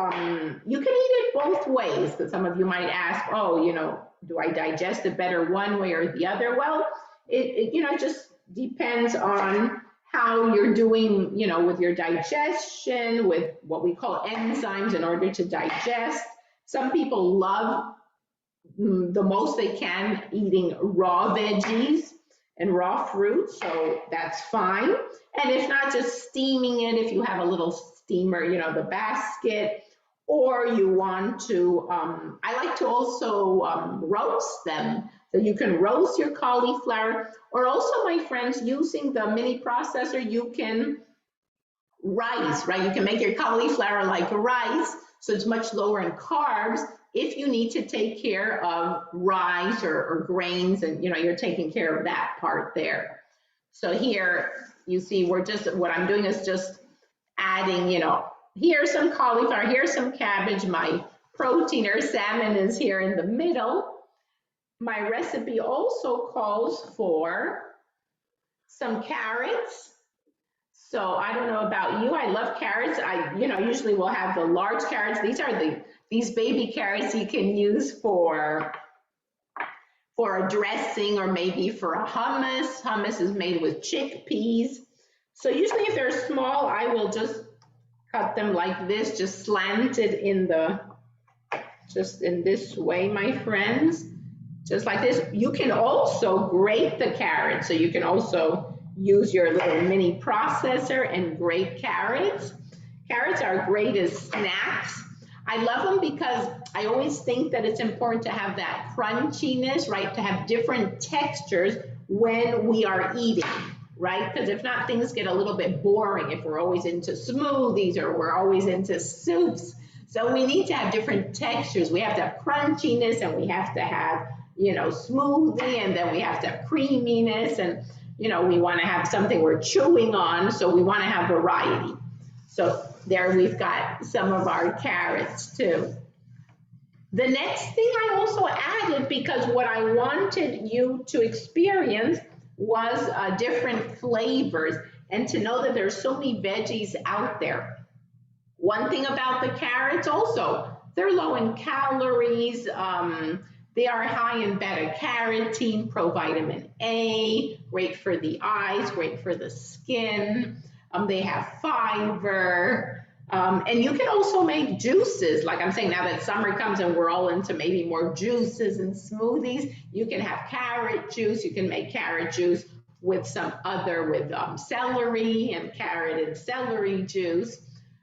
you can eat it both ways, because some of you might ask, oh, you know, do I digest it better one way or the other? Well, it just depends on how you're doing, you know, with your digestion, with what we call enzymes in order to digest. Some people love the most they can eating raw veggies and raw fruits, so that's fine. And if not, just steaming it if you have a little steamer, you know, the basket, or you want to, I like to also roast them. So you can roast your cauliflower, or also, my friends, using the mini processor, you can rice, right? You can make your cauliflower like rice, so it's much lower in carbs if you need to take care of rice or grains, and you know, you're taking care of that part there. So here you see we're just, what I'm doing is just adding, you know, here's some cauliflower, here's some cabbage, my protein or salmon is here in the middle. My recipe also calls for some carrots. So I don't know about you, I love carrots. I, you know, usually will have the large carrots. These are these baby carrots you can use for a dressing, or maybe for a hummus. Hummus is made with chickpeas. So usually if they're small, I will just cut them like this, just slanted in the, just in this way, my friends, just like this. You can also grate the carrots. So you can also use your little mini processor and grate carrots. Carrots are great as snacks. I love them because I always think that it's important to have that crunchiness, right? To have different textures when we are eating, right? Because if not, things get a little bit boring if we're always into smoothies or we're always into soups. So we need to have different textures. We have to have crunchiness, and we have to have, you know, smoothie, and then we have to have creaminess, and, you know, we want to have something we're chewing on. So we want to have variety. So there we've got some of our carrots too. The next thing I also added, because what I wanted you to experience was different flavors, and to know that there's so many veggies out there. One thing about the carrots also, they're low in calories. They are high in beta carotene, provitamin A, great for the eyes, great for the skin. They have fiber. And you can also make juices. Like I'm saying, now that summer comes and we're all into maybe more juices and smoothies, you can have carrot juice. You can make carrot juice with some other, with celery and carrot and celery juice.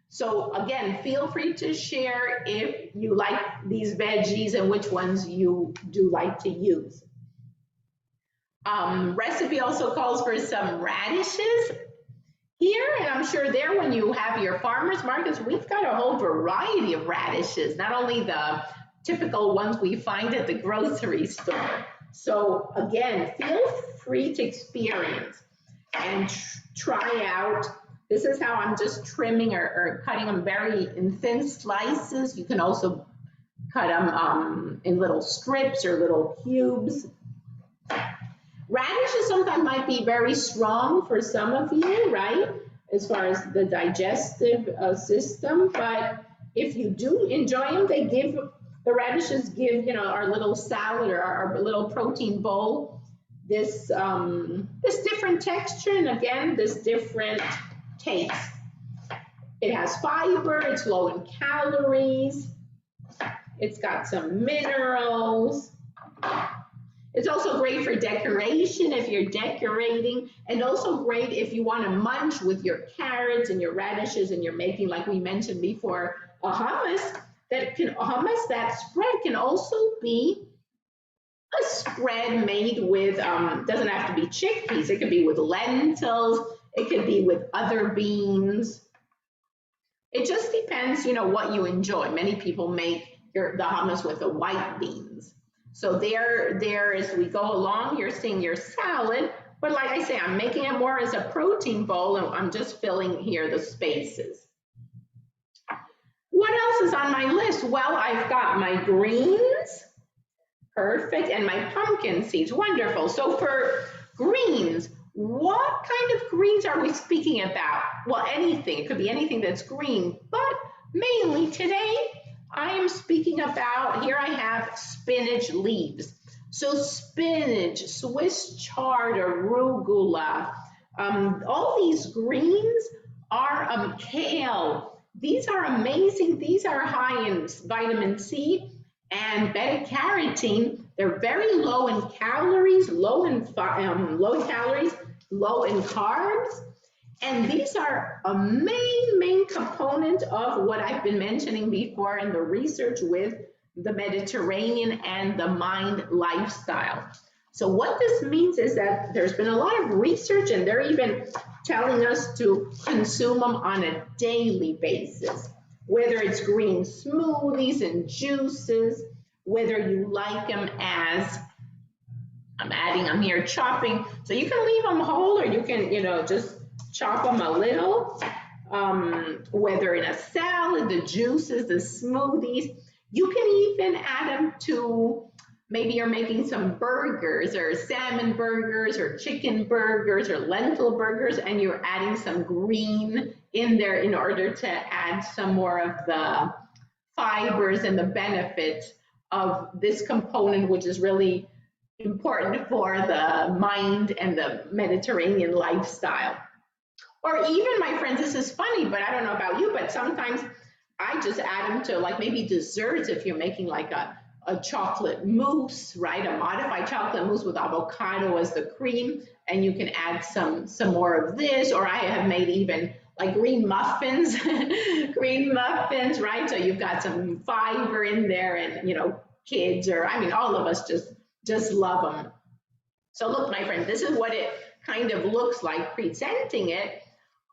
So again, feel free to share if you like these veggies and which ones you do like to use. Recipe also calls for some radishes here, and I'm sure there when you have your farmers markets, we've got a whole variety of radishes, not only the typical ones we find at the grocery store. So again, feel free to experience and try out. This is how I'm just trimming or cutting them very in thin slices. You can also cut them in little strips or little cubes. Radishes sometimes might be very strong for some of you, right? As far as the digestive system, but if you do enjoy them, the radishes give, you know, our little salad or our little protein bowl this different texture, and again, this different taste. It has fiber, it's low in calories, it's got some minerals. It's also great for decoration if you're decorating, and also great if you want to munch with your carrots and your radishes and you're making, like we mentioned before, a hummus. That spread can also be a spread made with, doesn't have to be chickpeas. It could be with lentils. It could be with other beans. It just depends, what you enjoy. Many people make the hummus with the white beans. So there, as we go along, you're seeing your salad, but like I say, I'm making it more as a protein bowl, and I'm just filling here the spaces. What else is on my list? Well, I've got my greens, perfect, and my pumpkin seeds, wonderful. So for greens, what kind of greens are we speaking about? Well, anything, it could be anything that's green, but mainly today, I am speaking about, here I have spinach leaves. So spinach, Swiss chard, arugula, all these greens are kale. These are amazing. These are high in vitamin C and beta carotene. They're very low in calories, low in carbs. And these are a main component of what I've been mentioning before in the research with the Mediterranean and the mind lifestyle. So what this means is that there's been a lot of research, and they're even telling us to consume them on a daily basis, whether it's green smoothies and juices, whether you like them as, I'm adding them here, chopping. So you can leave them whole, or you can, just chop them a little, whether in a salad, the juices, the smoothies. You can even add them to, maybe you're making some burgers or salmon burgers or chicken burgers or lentil burgers, and you're adding some green in there in order to add some more of the fibers and the benefits of this component, which is really important for the mind and the Mediterranean lifestyle. Or even, my friends, this is funny, but I don't know about you, but sometimes I just add them to, like, maybe desserts. If you're making like a chocolate mousse, right? A modified chocolate mousse with avocado as the cream, and you can add some more of this. Or I have made even like green muffins, right? So you've got some fiber in there, and kids, or all of us just love them. So look, my friend, this is what it kind of looks like presenting it.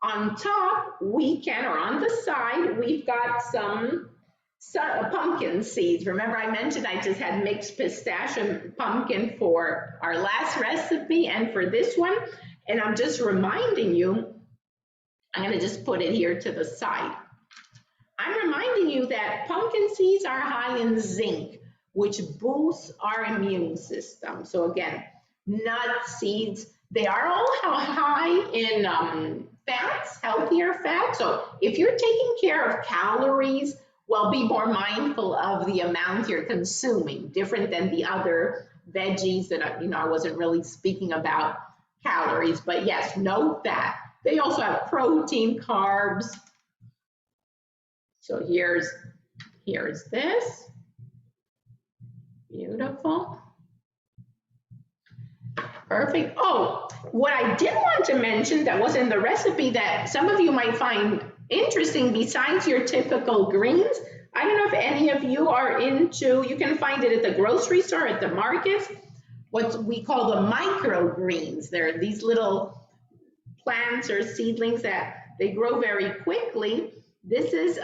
On top, or on the side, we've got some pumpkin seeds. Remember, I mentioned I just had mixed pistachio and pumpkin for our last recipe and for this one. And I'm just reminding you, I'm going to just put it here to the side. I'm reminding you that pumpkin seeds are high in zinc, which boosts our immune system. So again, nut seeds, they are all high in fats, healthier fats. So if you're taking care of calories, well, be more mindful of the amount you're consuming, different than the other veggies that I wasn't really speaking about calories, but yes, no fat. They also have protein, carbs. So here's this. Beautiful. Perfect. Oh, what I did want to mention that was in the recipe that some of you might find interesting besides your typical greens, I don't know if any of you are into, you can find it at the grocery store, at the markets, what we call the microgreens. They're these little plants or seedlings that they grow very quickly. This is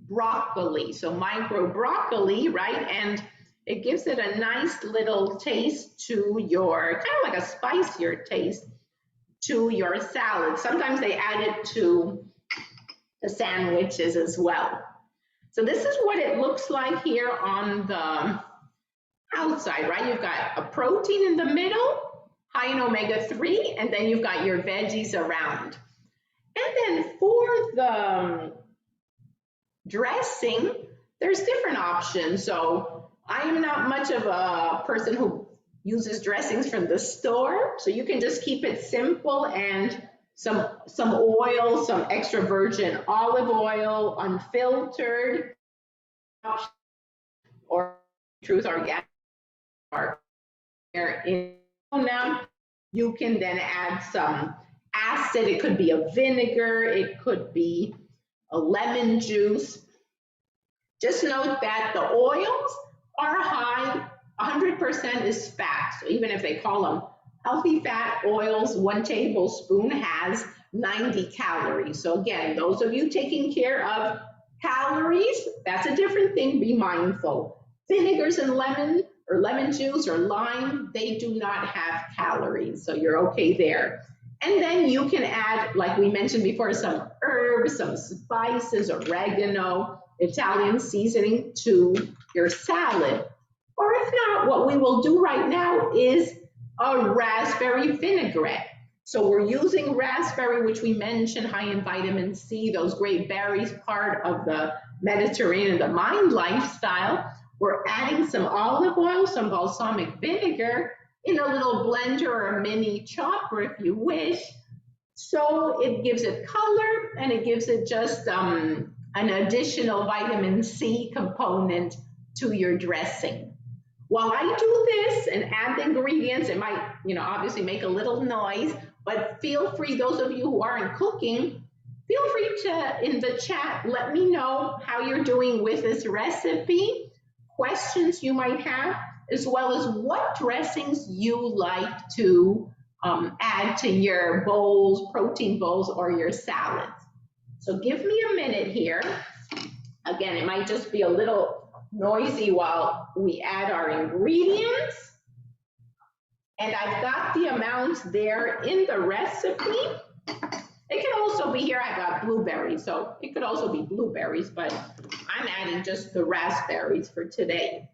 broccoli, so micro broccoli, right? And it gives it a nice little taste to your, kind of like a spicier taste to your salad. Sometimes they add it to the sandwiches as well. So this is what it looks like here on the outside, right? You've got a protein in the middle, high in omega-3, and then you've got your veggies around. And then for the dressing, there's different options. So I am not much of a person who uses dressings from the store, so you can just keep it simple and some oil, some extra virgin olive oil, unfiltered, or truth organic. Now you can then add some acid. It could be a vinegar, it could be a lemon juice. Just note that the oils are high. 100% is fat. So even if they call them healthy fat oils, 1 tablespoon has 90 calories. So again, those of you taking care of calories, that's a different thing. Be mindful. Vinegars and lemon or lemon juice or lime, they do not have calories. So you're okay there. And then you can add, like we mentioned before, some herbs, some spices, oregano, Italian seasoning to your salad. Or if not, what we will do right now is a raspberry vinaigrette. So we're using raspberry, which we mentioned, high in vitamin C, those great berries, part of the Mediterranean, the mind lifestyle. We're adding some olive oil, some balsamic vinegar in a little blender or a mini chopper if you wish. So it gives it color and it gives it just an additional vitamin C component to your dressing. While I do this and add the ingredients, it might, obviously make a little noise, but feel free, those of you who aren't cooking, feel free to, in the chat, let me know how you're doing with this recipe, questions you might have, as well as what dressings you like to add to your bowls, protein bowls, or your salads. So give me a minute here. Again, it might just be a little noisy while we add our ingredients. And I've got the amounts there in the recipe. It can also be here, I got blueberries, so it could also be blueberries, but I'm adding just the raspberries for today.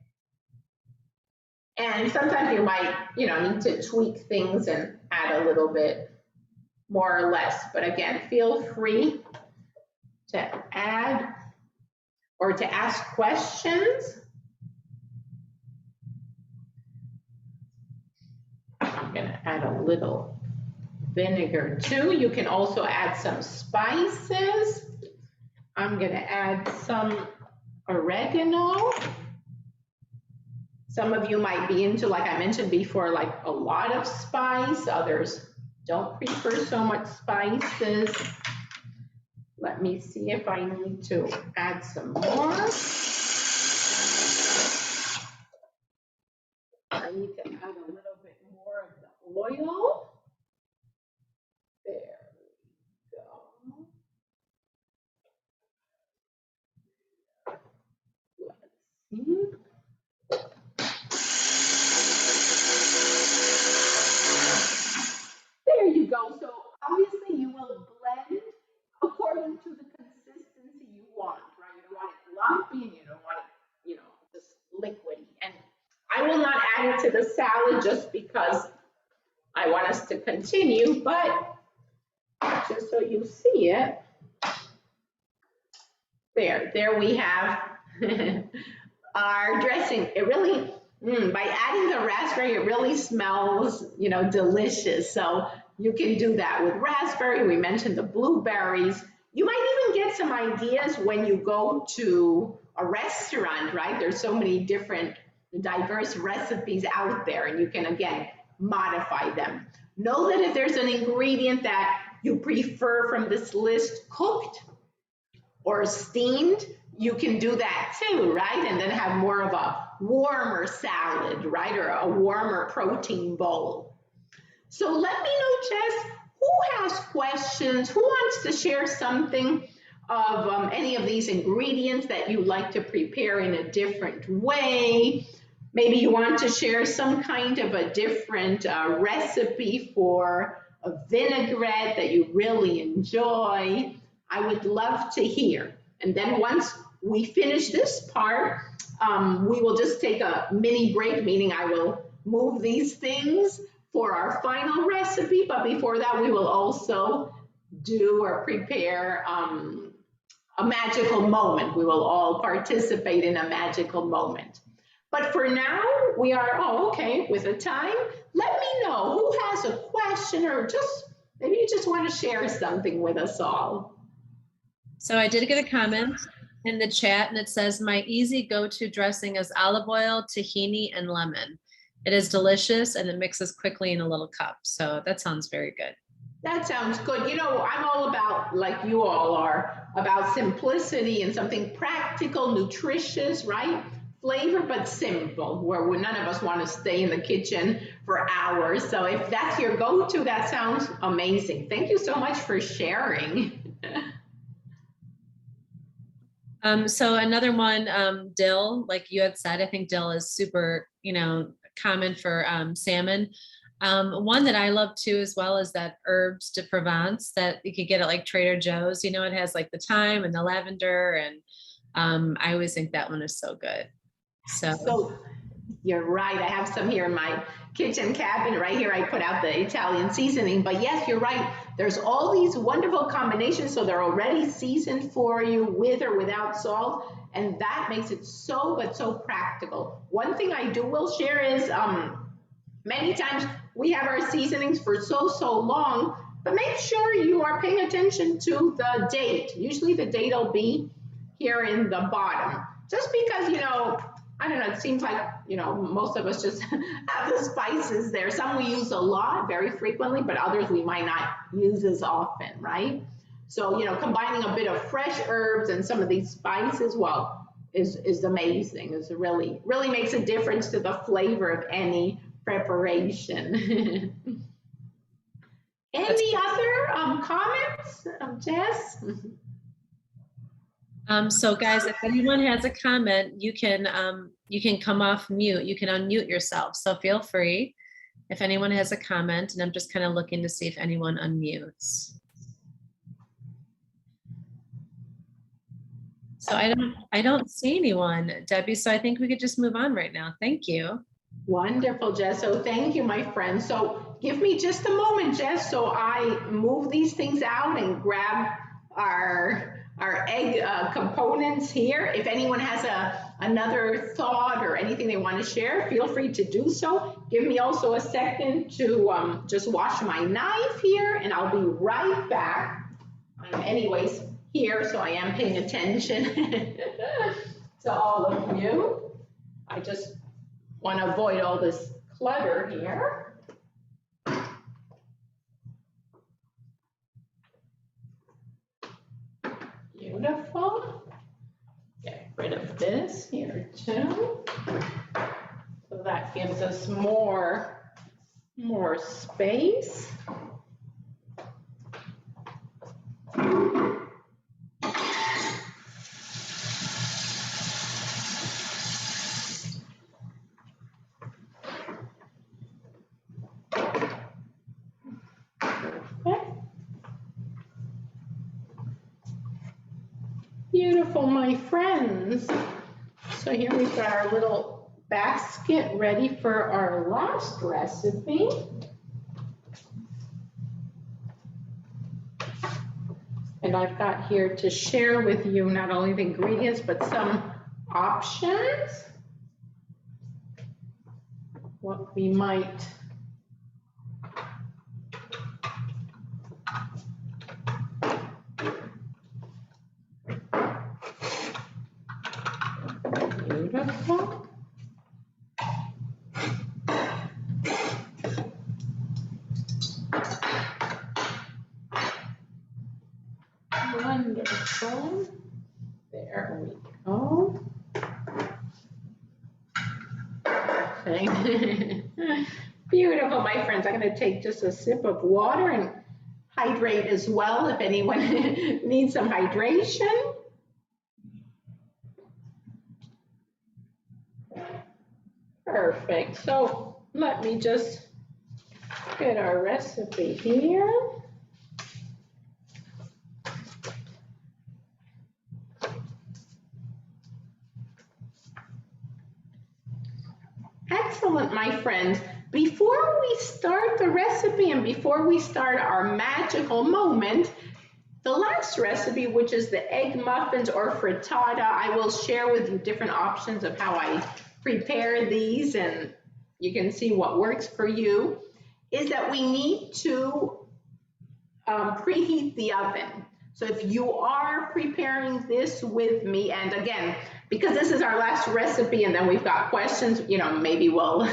And sometimes you might, need to tweak things and add a little bit more or less. But again, feel free to add or to ask questions. I'm gonna add a little vinegar too. You can also add some spices. I'm gonna add some oregano. Some of you might be into, like I mentioned before, like a lot of spice. Others don't prefer so much spices. Let me see if I need to add some more. I need to add a little bit more of the oil. There we go. Let's see. There you go. So obviously you will blend according to the consistency you want, right? You don't want it lumpy and you don't want it, just liquidy. And I will not add it to the salad just because I want us to continue, but just so you see it, there we have our dressing. It really, by adding the raspberry, it really smells, delicious. So you can do that with raspberry. We mentioned the blueberries. You might even get some ideas when you go to a restaurant, right? There's so many different diverse recipes out there, and you can, again, modify them. Know that if there's an ingredient that you prefer from this list cooked or steamed, you can do that too, right? And then have more of a warmer salad, right? Or a warmer protein bowl. So let me know, Jess, who has questions? Who wants to share something of any of these ingredients that you like to prepare in a different way? Maybe you want to share some kind of a different recipe for a vinaigrette that you really enjoy. I would love to hear. And then once we finish this part, we will just take a mini break, meaning I will move these things for our final recipe. But before that, we will also do or prepare a magical moment. We will all participate in a magical moment. But for now, we are, okay, with the time. Let me know who has a question or just maybe you just want to share something with us all. So I did get a comment in the chat, and it says, my easy go-to dressing is olive oil, tahini, and lemon. It is delicious and it mixes quickly in a little cup. So that sounds very good. That sounds good. You know, I'm all about, like you all are, about simplicity and something practical, nutritious, right? Flavor, but simple, where none of us want to stay in the kitchen for hours. So if that's your go-to, that sounds amazing. Thank you so much for sharing. So another one, dill, like you had said, I think dill is super, common for salmon. One that I love too, as well, is that herbs de Provence that you could get at like Trader Joe's. It has like the thyme and the lavender, and I always think that one is so good. So you're right. I have some here in my kitchen cabinet right here. I put out the Italian seasoning, but yes, you're right. There's all these wonderful combinations. So they're already seasoned for you with or without salt. And that makes it so practical. One thing I will share is many times we have our seasonings for so long, but make sure you are paying attention to the date. Usually the date will be here in the bottom. Just because, I don't know, it seems like, most of us just have the spices there. Some we use a lot, very frequently, but others we might not use as often, right? So, combining a bit of fresh herbs and some of these spices, well, is amazing. It really makes a difference to the flavor of any preparation. Any other comments, Jess? So guys, if anyone has a comment, you can come off mute. You can unmute yourself. So feel free if anyone has a comment, and I'm just kind of looking to see if anyone unmutes. So I don't see anyone, Debbie. So I think we could just move on right now. Thank you. Wonderful, Jess. So thank you, my friend. So give me just a moment, Jess, so I move these things out and grab our egg components here. If anyone has another thought or anything they want to share, feel free to do so. Give me also a second to just wash my knife here, and I'll be right back. Anyways, here, so I am paying attention to all of you. I just want to avoid all this clutter here. Beautiful. Get rid of this here too. So that gives us more space. Beautiful, my friends. So here we've got our little basket ready for our last recipe. And I've got here to share with you not only the ingredients, but some options. What we might beautiful. Wonderful. There we go. Okay. Beautiful, my friends. I'm going to take just a sip of water and hydrate as well if anyone needs some hydration. Perfect. So let me just get our recipe here. Excellent, my friends. Before we start the recipe and before we start our magical moment, the last recipe, which is the egg muffins or frittata, I will share with you different options of how I prepare these, and you can see what works for you, is that we need to preheat the oven. So if you are preparing this with me, and again, because this is our last recipe and then we've got questions, you know, maybe we'll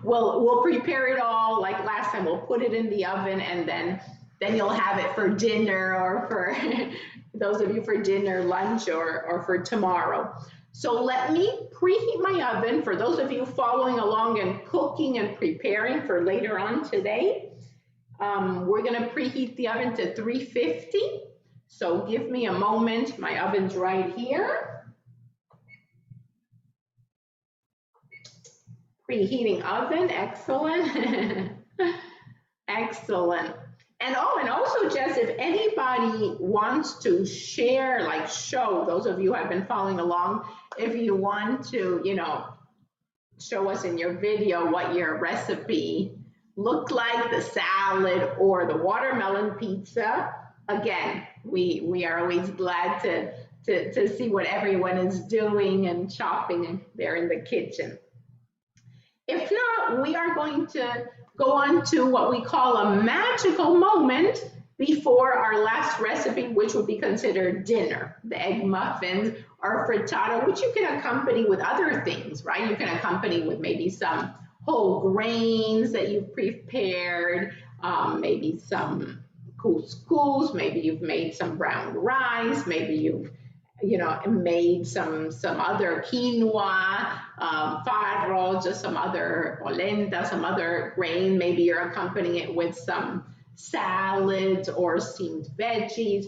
we'll prepare it all like last time. We'll put it in the oven and then you'll have it for dinner, or for those of you for dinner, lunch, or for tomorrow. So let me preheat my oven for those of you following along and cooking and preparing for later on today. We're going to preheat the oven to 350. So give me a moment. My oven's right here. Preheating oven, excellent. Excellent. And also, Jess, if anybody wants to share, like show, those of you who have been following along, if you want to, you know, show us in your video what your recipe looked like, the salad or the watermelon pizza. Again, we are always glad to see what everyone is doing and chopping there in the kitchen. If not, we are going to go on to what we call a magical moment before our last recipe, which would be considered dinner, the egg muffins or frittata, which you can accompany with other things, right? You can accompany with maybe some whole grains that you've prepared, maybe some couscous, maybe you've made some brown rice, maybe you've made some other quinoa, farro, just some other polenta, some other grain. Maybe you're accompanying it with some salads or steamed veggies.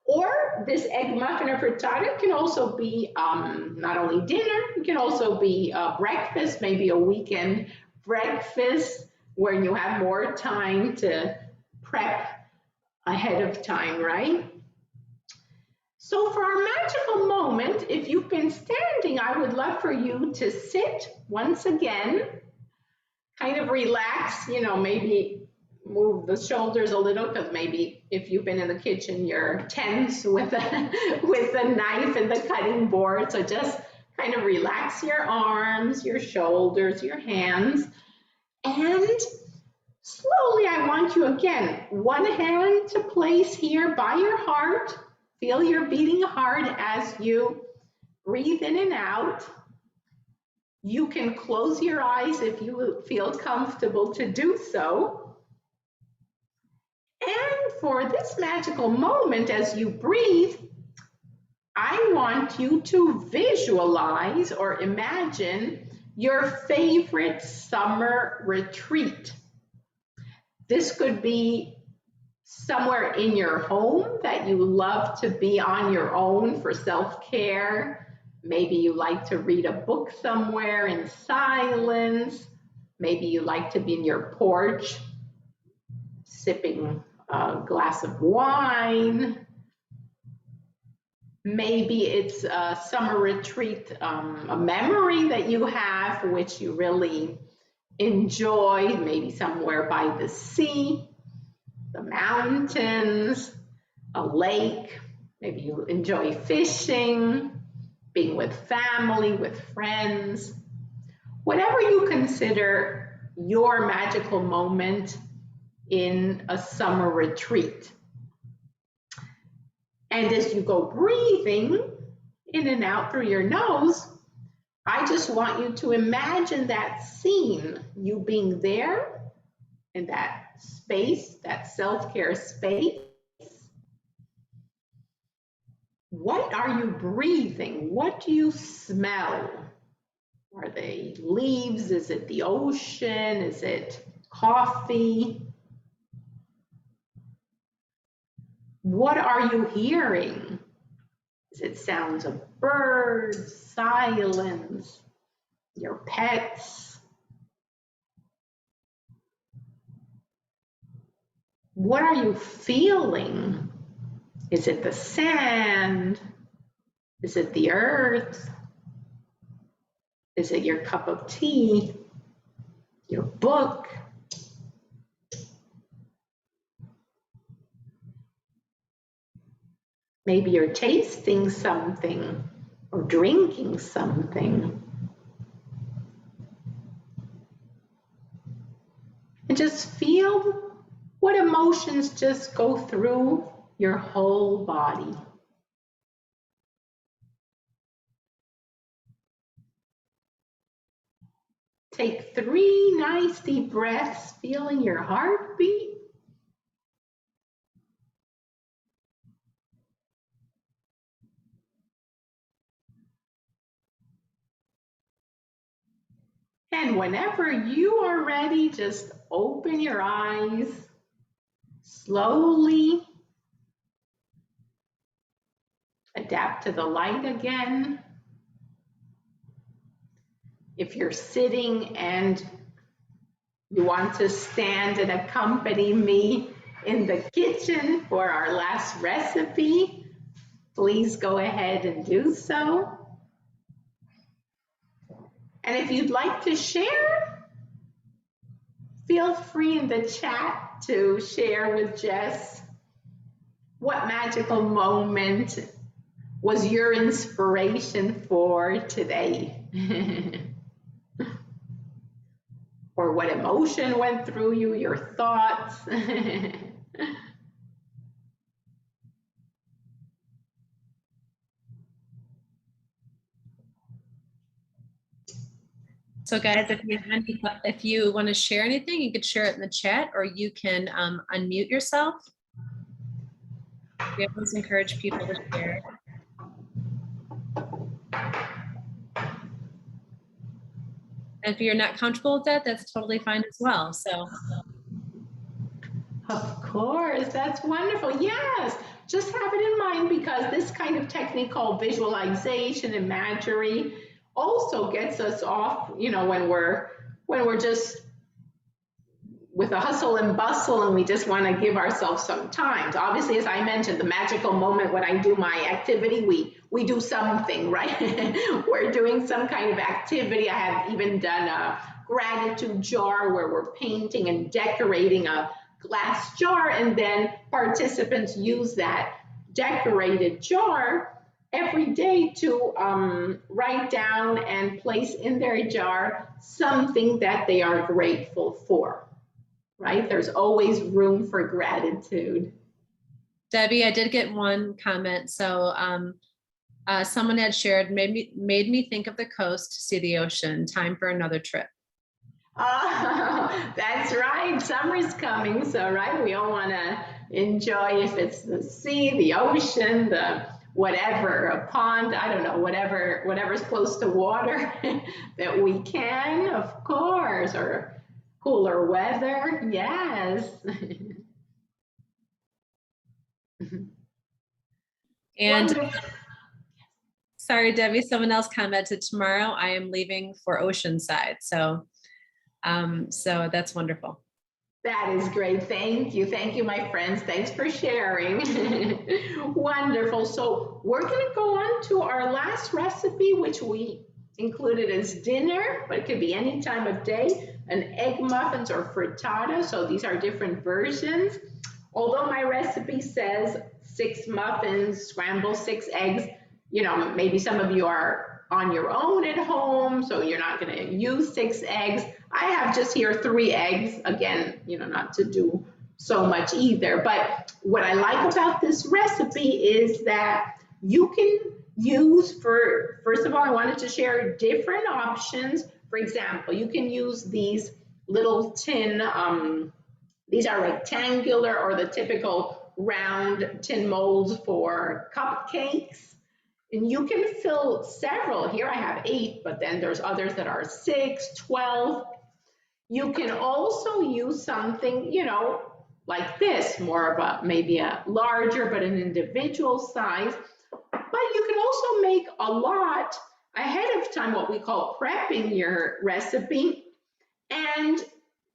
Or this egg muffin or frittata can also be not only dinner, it can also be breakfast, maybe a weekend breakfast where you have more time to prep ahead of time, right? So for our magical moment, if you've been standing, I would love for you to sit once again, kind of relax, you know, maybe move the shoulders a little, because maybe if you've been in the kitchen, you're tense with a knife and the cutting board. So just kind of relax your arms, your shoulders, your hands. And slowly, I want you again, one hand to place here by your heart. Feel your beating heart as you breathe in and out. You can close your eyes if you feel comfortable to do so. And for this magical moment, as you breathe, I want you to visualize or imagine your favorite summer retreat. This could be somewhere in your home that you love to be on your own for self-care. Maybe you like to read a book somewhere in silence. Maybe you like to be in your porch sipping a glass of wine. Maybe it's a summer retreat, a memory that you have which you really enjoy, maybe somewhere by the sea, the mountains, a lake. Maybe you enjoy fishing, being with family, with friends. Whatever you consider your magical moment in a summer retreat. And as you go breathing in and out through your nose, I just want you to imagine that scene, you being there in that space, that self-care space. What are you breathing? What do you smell? Are they leaves? Is it the ocean? Is it coffee? What are you hearing? Is it sounds of birds, silence, your pets? What are you feeling? Is it the sand? Is it the earth? Is it your cup of tea? Your book? Maybe you're tasting something or drinking something. And just feel What emotions just go through your whole body? Take 3 nice deep breaths, feeling your heartbeat. And whenever you are ready, just open your eyes slowly. Adapt to the light again. If you're sitting and you want to stand and accompany me in the kitchen for our last recipe, please go ahead and do so. And if you'd like to share, feel free in the chat to share with Jess what magical moment was your inspiration for today. Or what emotion went through you, your thoughts. So guys, if you want to share anything, you could share it in the chat, or you can unmute yourself. We always encourage people to share. And if you're not comfortable with that, that's totally fine as well. So. Of course, that's wonderful. Yes, just have it in mind, because this kind of technique called visualization, imagery, also gets us off, when we're just with a hustle and bustle and we just want to give ourselves some time. So obviously, as I mentioned, the magical moment when I do my activity, we do something, right? We're doing some kind of activity. I have even done a gratitude jar where we're painting and decorating a glass jar, and then participants use that decorated jar every day to write down and place in their jar something that they are grateful for, right? There's always room for gratitude. Debbie, I did get one comment. So someone had shared, made me think of the coast to see the ocean. Time for another trip. Oh, that's right. Summer's coming, so right, we all want to enjoy, if it's the sea, the ocean, the whatever, a pond, I don't know, whatever's close to water that we can, of course, or cooler weather, yes. And sorry, Debbie, someone else commented, tomorrow I am leaving for Oceanside. So that's wonderful. That is great. Thank you. Thank you, my friends. Thanks for sharing. Wonderful. So we're going to go on to our last recipe, which we included as dinner, but it could be any time of day, an egg muffins or frittata. So these are different versions. Although my recipe says 6 muffins, scramble 6 eggs, maybe some of you are on your own at home, so you're not going to use 6 eggs. I have just here 3 eggs, again, not to do so much either. But what I like about this recipe is that you can use, first of all, I wanted to share different options. For example, you can use these little tin, these are rectangular or the typical round tin molds for cupcakes. And you can fill several. Here I have 8, but then there's others that are 6, 12. You can also use something, like this, more of maybe a larger, but an individual size. But you can also make a lot ahead of time, what we call prepping your recipe, and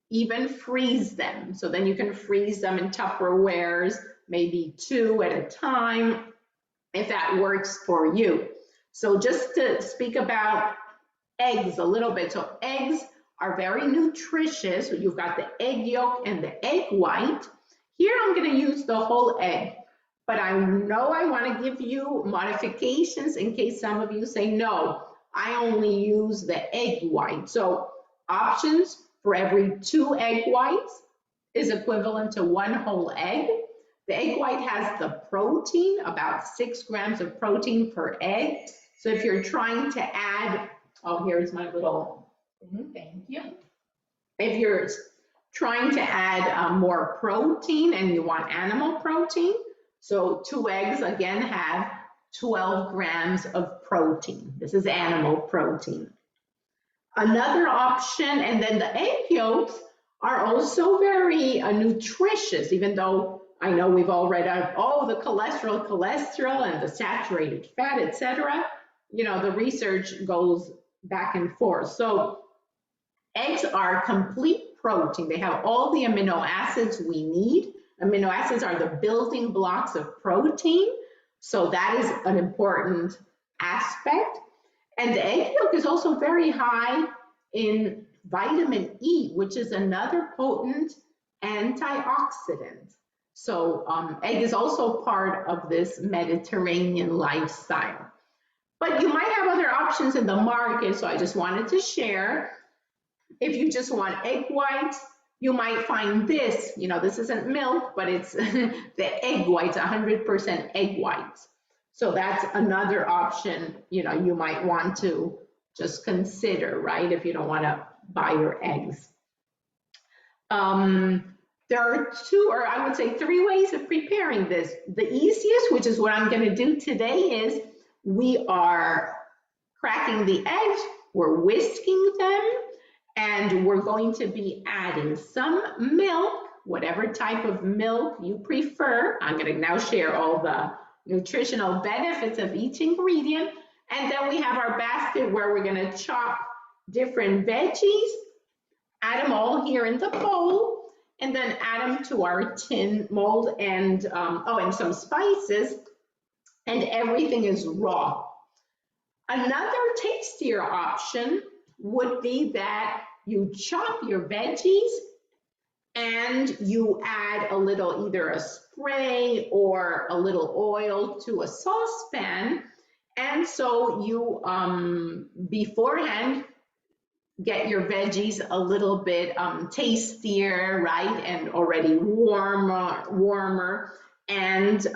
even freeze them. So then you can freeze them in Tupperwares, maybe 2 at a time, if that works for you. So just to speak about eggs a little bit. So eggs are very nutritious. So you've got the egg yolk and the egg white. Here I'm going to use the whole egg, but I know I want to give you modifications in case some of you say, no, I only use the egg white. So options: for every 2 egg whites is equivalent to 1 whole egg. The egg white has the protein, about 6 grams of protein per egg. So if you're trying to add, oh, here's my little, thank you. If you're trying to add more protein and you want animal protein, so 2 eggs again have 12 grams of protein. This is animal protein. Another option, and then the egg yolks are also very nutritious, even though I know we've all read out, oh, the cholesterol and the saturated fat, etc. You know, the research goes back and forth. So eggs are complete protein. They have all the amino acids we need. Amino acids are the building blocks of protein. So that is an important aspect. And the egg yolk is also very high in vitamin E, which is another potent antioxidant. So egg is also part of this Mediterranean lifestyle. But you might have other options in the market, so I just wanted to share. If you just want egg whites, you might find this. You know, this isn't milk, but it's the egg whites, 100% egg whites. So that's another option, you know, you might want to just consider, right, if you don't want to buy your eggs. There are 2, or I would say 3 ways of preparing this. The easiest, which is what I'm going to do today, is we are cracking the eggs, we're whisking them, and we're going to be adding some milk, whatever type of milk you prefer. I'm going to now share all the nutritional benefits of each ingredient. And then we have our basket where we're going to chop different veggies, add them all here in the bowl, and then add them to our tin mold, and and some spices, and everything is raw. Another tastier option would be that you chop your veggies and you add a little, either a spray or a little oil to a saucepan. And so you beforehand get your veggies a little bit tastier, right? And already warmer and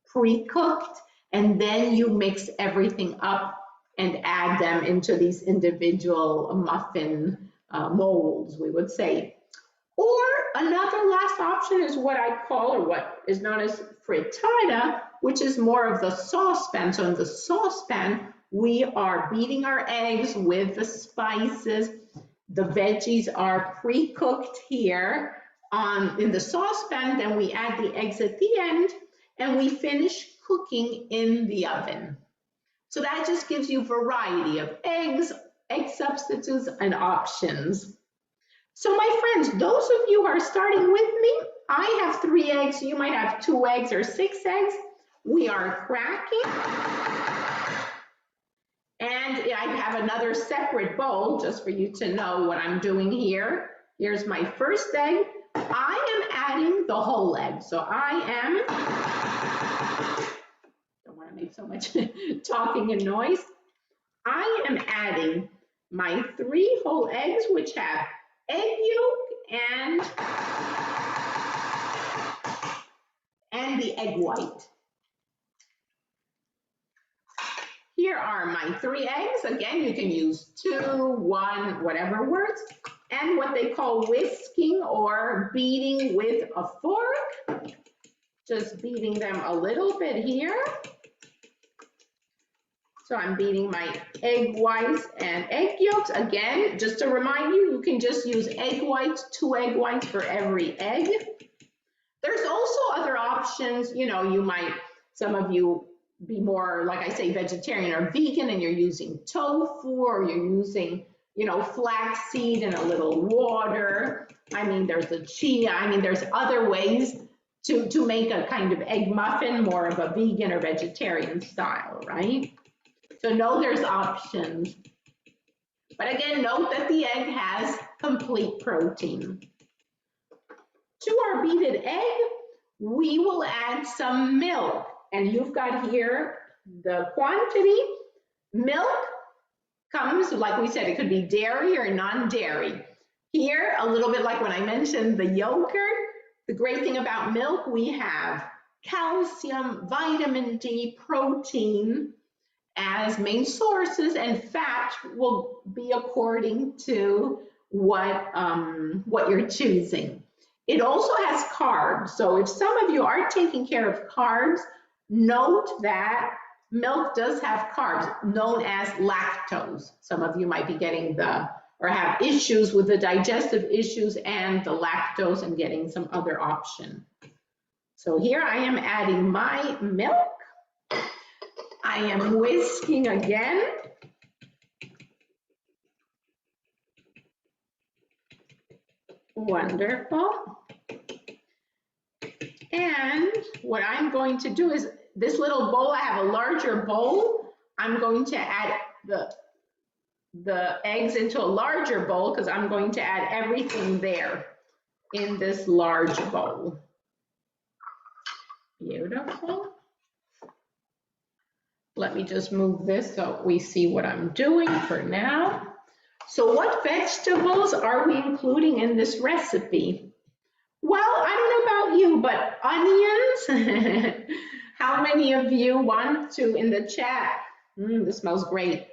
pre-cooked. And then you mix everything up and add them into these individual muffin molds, we would say. Or another last option is what I call, or what is known as frittata, which is more of the saucepan. So in the saucepan, we are beating our eggs with the spices. The veggies are pre-cooked here in the saucepan. Then we add the eggs at the end, and we finish cooking in the oven. So that just gives you variety of eggs, egg substitutes, and options. So my friends, those of you who are starting with me, I have 3 eggs. You might have 2 eggs or 6 eggs. We are cracking. And I have another separate bowl just for you to know what I'm doing here. Here's my first egg. I am adding the whole egg. So I am, don't want to make so much talking and noise. I am adding my 3 whole eggs, which have egg yolk and the egg white. Here are my 3 eggs. Again, you can use 2, 1, whatever works. And what they call whisking or beating with a fork. Just beating them a little bit here. So I'm beating my egg whites and egg yolks. Again, just to remind you, you can just use egg whites, 2 egg whites for every egg. There's also other options. You know, you might, some of you be more, like I say, vegetarian or vegan, and you're using tofu, or you're using, you know, flaxseed and a little water. I mean, there's the chia. I mean, there's other ways to make a kind of egg muffin, more of a vegan or vegetarian style, right? So know there's options. But again, note that the egg has complete protein. To our beaten egg, we will add some milk. And you've got here the quantity. Milk comes, like we said, it could be dairy or non-dairy. Here, a little bit like when I mentioned the yogurt, the great thing about milk, we have calcium, vitamin D, protein as main sources, and fat will be according to what you're choosing. It also has carbs. So if some of you are taking care of carbs, note that milk does have carbs known as lactose. Some of you might be getting or have issues with the digestive issues and the lactose and getting some other option. So here I am adding my milk. I am whisking again. Wonderful. And what I'm going to do is this little bowl, I have a larger bowl. I'm going to add the eggs into a larger bowl because I'm going to add everything there in this large bowl. Beautiful. Let me just move this so we see what I'm doing for now. So what vegetables are we including in this recipe? Well, I don't know about you, but onions. How many of you want to, in the chat, this smells great,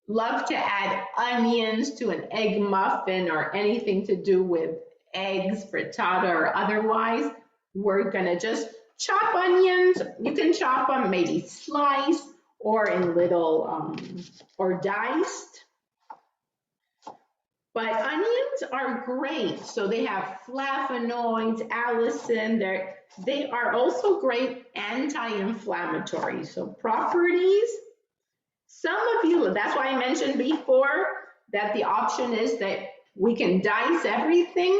love to add onions to an egg muffin or anything to do with eggs, frittata or otherwise? We're gonna just chop onions. You can chop them maybe sliced or in little, or diced. But onions are great. So they have flavonoids, allicin. They are also great anti-inflammatory. So properties. Some of you, that's why I mentioned before that the option is that we can dice everything,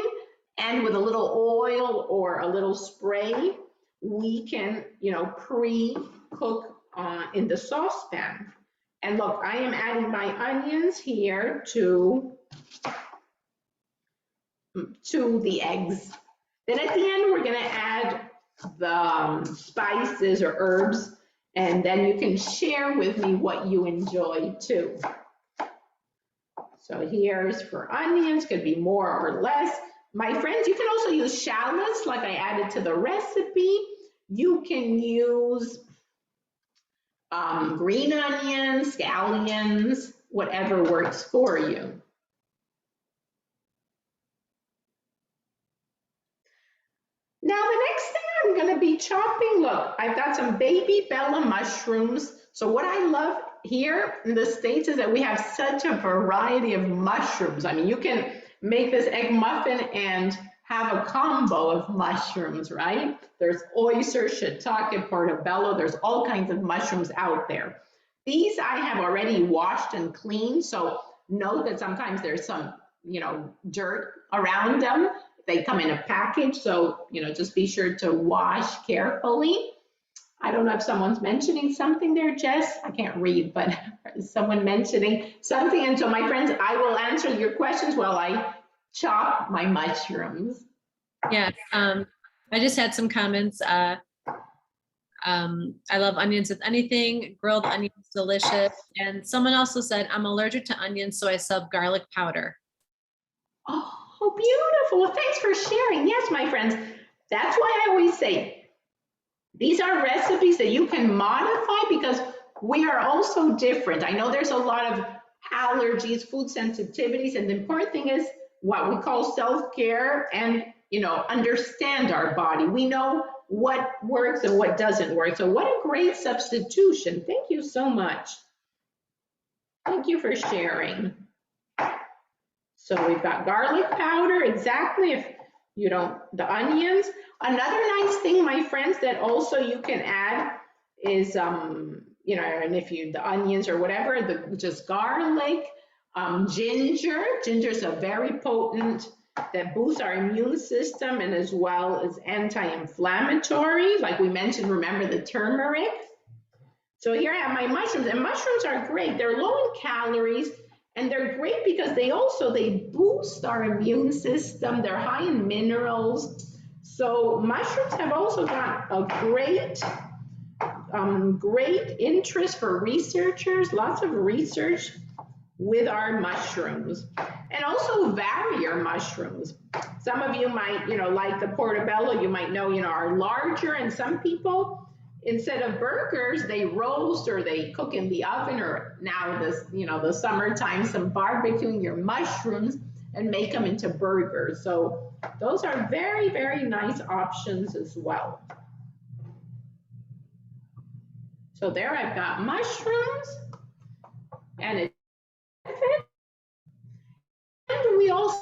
and with a little oil or a little spray, we can, pre-cook in the saucepan. And look, I am adding my onions here to the eggs. Then at the end, we're gonna add the spices or herbs, and then you can share with me what you enjoy too. So here's for onions, could be more or less. My friends, you can also use shallots like I added to the recipe. You can use green onions, scallions, whatever works for you. Now the next thing I'm going to be chopping, look, I've got some baby bella mushrooms. So what I love here in the States is that we have such a variety of mushrooms. I mean, you can make this egg muffin and have a combo of mushrooms, right? There's oyster, shiitake, portobello. There's all kinds of mushrooms out there. These I have already washed and cleaned. So note that sometimes there's some, dirt around them. They come in a package, so just be sure to wash carefully. I don't know if someone's mentioning something there, Jess. I can't read, but is someone mentioning something? And so my friends, I will answer your questions while I chop my mushrooms. Yeah, I just had some comments. I love onions with anything. Grilled onions, delicious. And someone also said, I'm allergic to onions, so I sub garlic powder. Oh, beautiful. Well, thanks for sharing. Yes, my friends, that's why I always say these are recipes that you can modify because we are also different. I know there's a lot of allergies, food sensitivities, and the important thing is what we call self-care and, understand our body. We know what works and what doesn't work. So what a great substitution. Thank you so much. Thank you for sharing. So we've got garlic powder, exactly, if you don't, the onions. Another nice thing, my friends, that also you can add is, and if the onions or whatever, just garlic, ginger. Ginger is a very potent, that boosts our immune system and as well as anti-inflammatory. Like we mentioned, remember the turmeric. So here I have my mushrooms, and mushrooms are great. They're low in calories. And they're great because they boost our immune system. They're high in minerals. So mushrooms have also got a great interest for researchers, lots of research with our mushrooms. And also vary your mushrooms. Some of you might, like the portobello, you might know, are larger, and some people, instead of burgers, they roast or they cook in the oven, or now this, the summertime, some barbecuing your mushrooms and make them into burgers. So those are very, very nice options as well. So there I've got mushrooms and it. And we also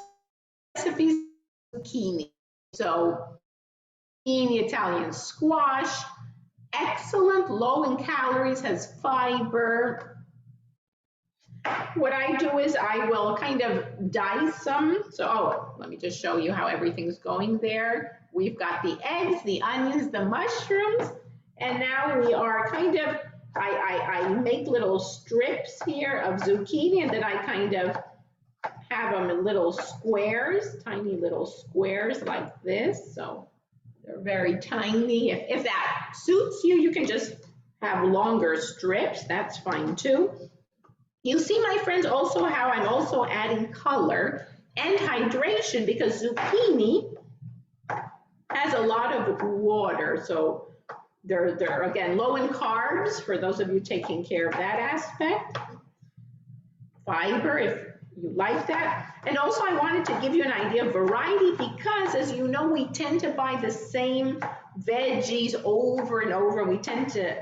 have recipes of zucchini. So zucchini, Italian squash, excellent, low in calories, has fiber. What I do is I will kind of dice them. So, let me just show you how everything's going there. We've got the eggs, the onions, the mushrooms, and now we are kind of, I make little strips here of zucchini, and then I kind of have them in little squares, tiny little squares like this. So they're very tiny. If that suits you, you can just have longer strips. That's fine too. You see, my friends, also how I'm also adding color and hydration, because zucchini has a lot of water. So they're again low in carbs for those of you taking care of that aspect. Fiber, if you like that. And also I wanted to give you an idea of variety, because as you know, we tend to buy the same veggies over and over. We tend to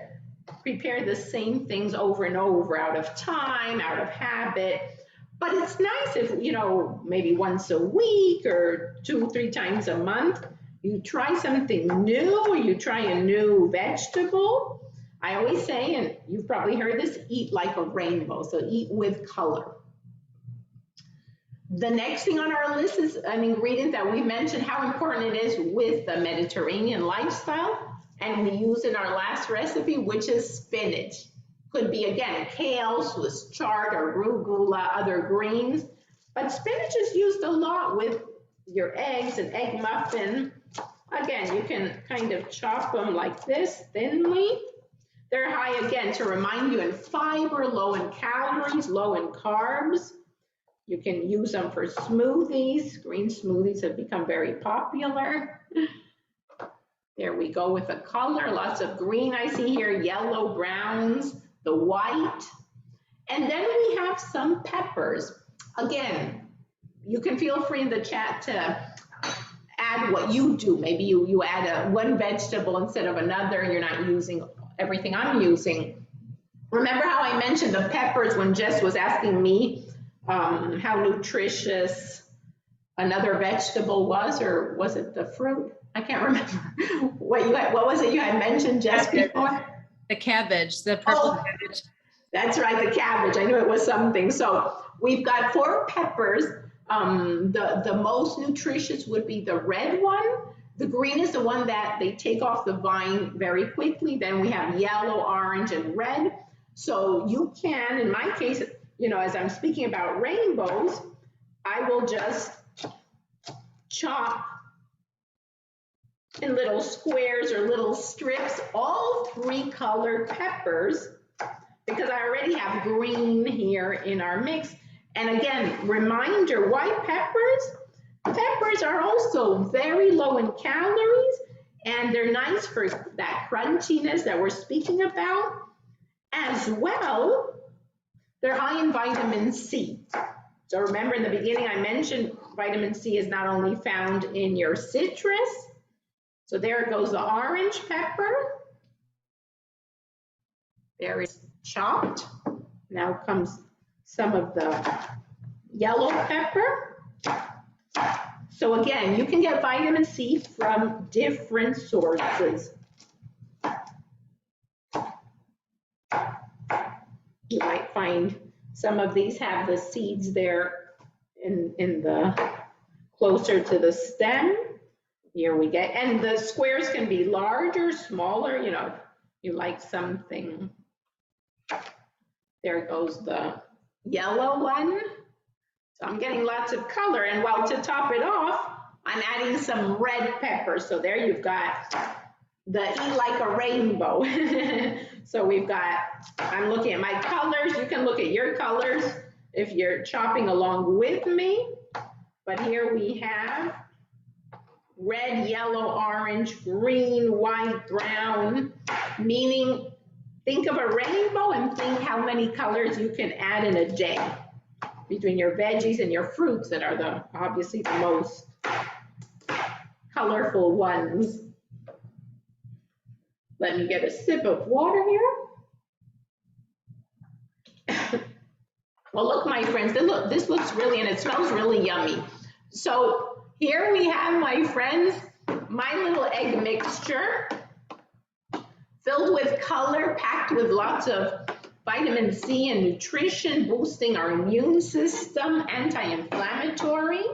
prepare the same things over and over out of time, out of habit. But it's nice if, maybe once a week or 2-3 times a month, you try something new, or you try a new vegetable. I always say, and you've probably heard this, eat like a rainbow. So eat with color. The next thing on our list is an ingredient that we mentioned how important it is with the Mediterranean lifestyle, and we use in our last recipe, which is spinach. Could be, again, kale, Swiss chard, or arugula, other greens, but spinach is used a lot with your eggs and egg muffin. Again, you can kind of chop them like this thinly. They're high, again, to remind you, in fiber, low in calories, low in carbs. You can use them for smoothies. Green smoothies have become very popular. There we go with the color. Lots of green I see here, yellow, browns, the white. And then we have some peppers. Again, you can feel free in the chat to add what you do. Maybe you add one vegetable instead of another, and you're not using everything I'm using. Remember how I mentioned the peppers when Jess was asking me how nutritious another vegetable was, or was it the fruit? I can't remember what was it you had mentioned, Jess, before? The cabbage, the purple cabbage. That's right, the cabbage. I knew it was something. So we've got 4 peppers. The most nutritious would be the red one. The green is the one that they take off the vine very quickly. Then we have yellow, orange, and red. So you can, in my case, as I'm speaking about rainbows, I will just chop in little squares or little strips all 3 colored peppers, because I already have green here in our mix. And again, reminder, white peppers are also very low in calories, and they're nice for that crunchiness that we're speaking about. As well, they're high in vitamin C. So remember, in the beginning I mentioned vitamin C is not only found in your citrus. So there goes the orange pepper. There is chopped. Now comes some of the yellow pepper. So again, you can get vitamin C from different sources. You might find some of these have the seeds there in the closer to the stem. Here we get, and the squares can be larger, smaller, if you like something. There goes the yellow one. So I'm getting lots of color, and well, to top it off, I'm adding some red pepper. So there you've got the eat like a rainbow. So we've got, I'm looking at my colors. You can look at your colors. if you're chopping along with me. But here we have red, yellow, orange, green, white, brown, meaning think of a rainbow and think how many colors you can add in a day between your veggies and your fruits that are obviously the most colorful ones. Let me get a sip of water here. Well, look, my friends, this looks really, and it smells really yummy. So here we have, my friends, my little egg mixture filled with color, packed with lots of vitamin C and nutrition, boosting our immune system, anti-inflammatory.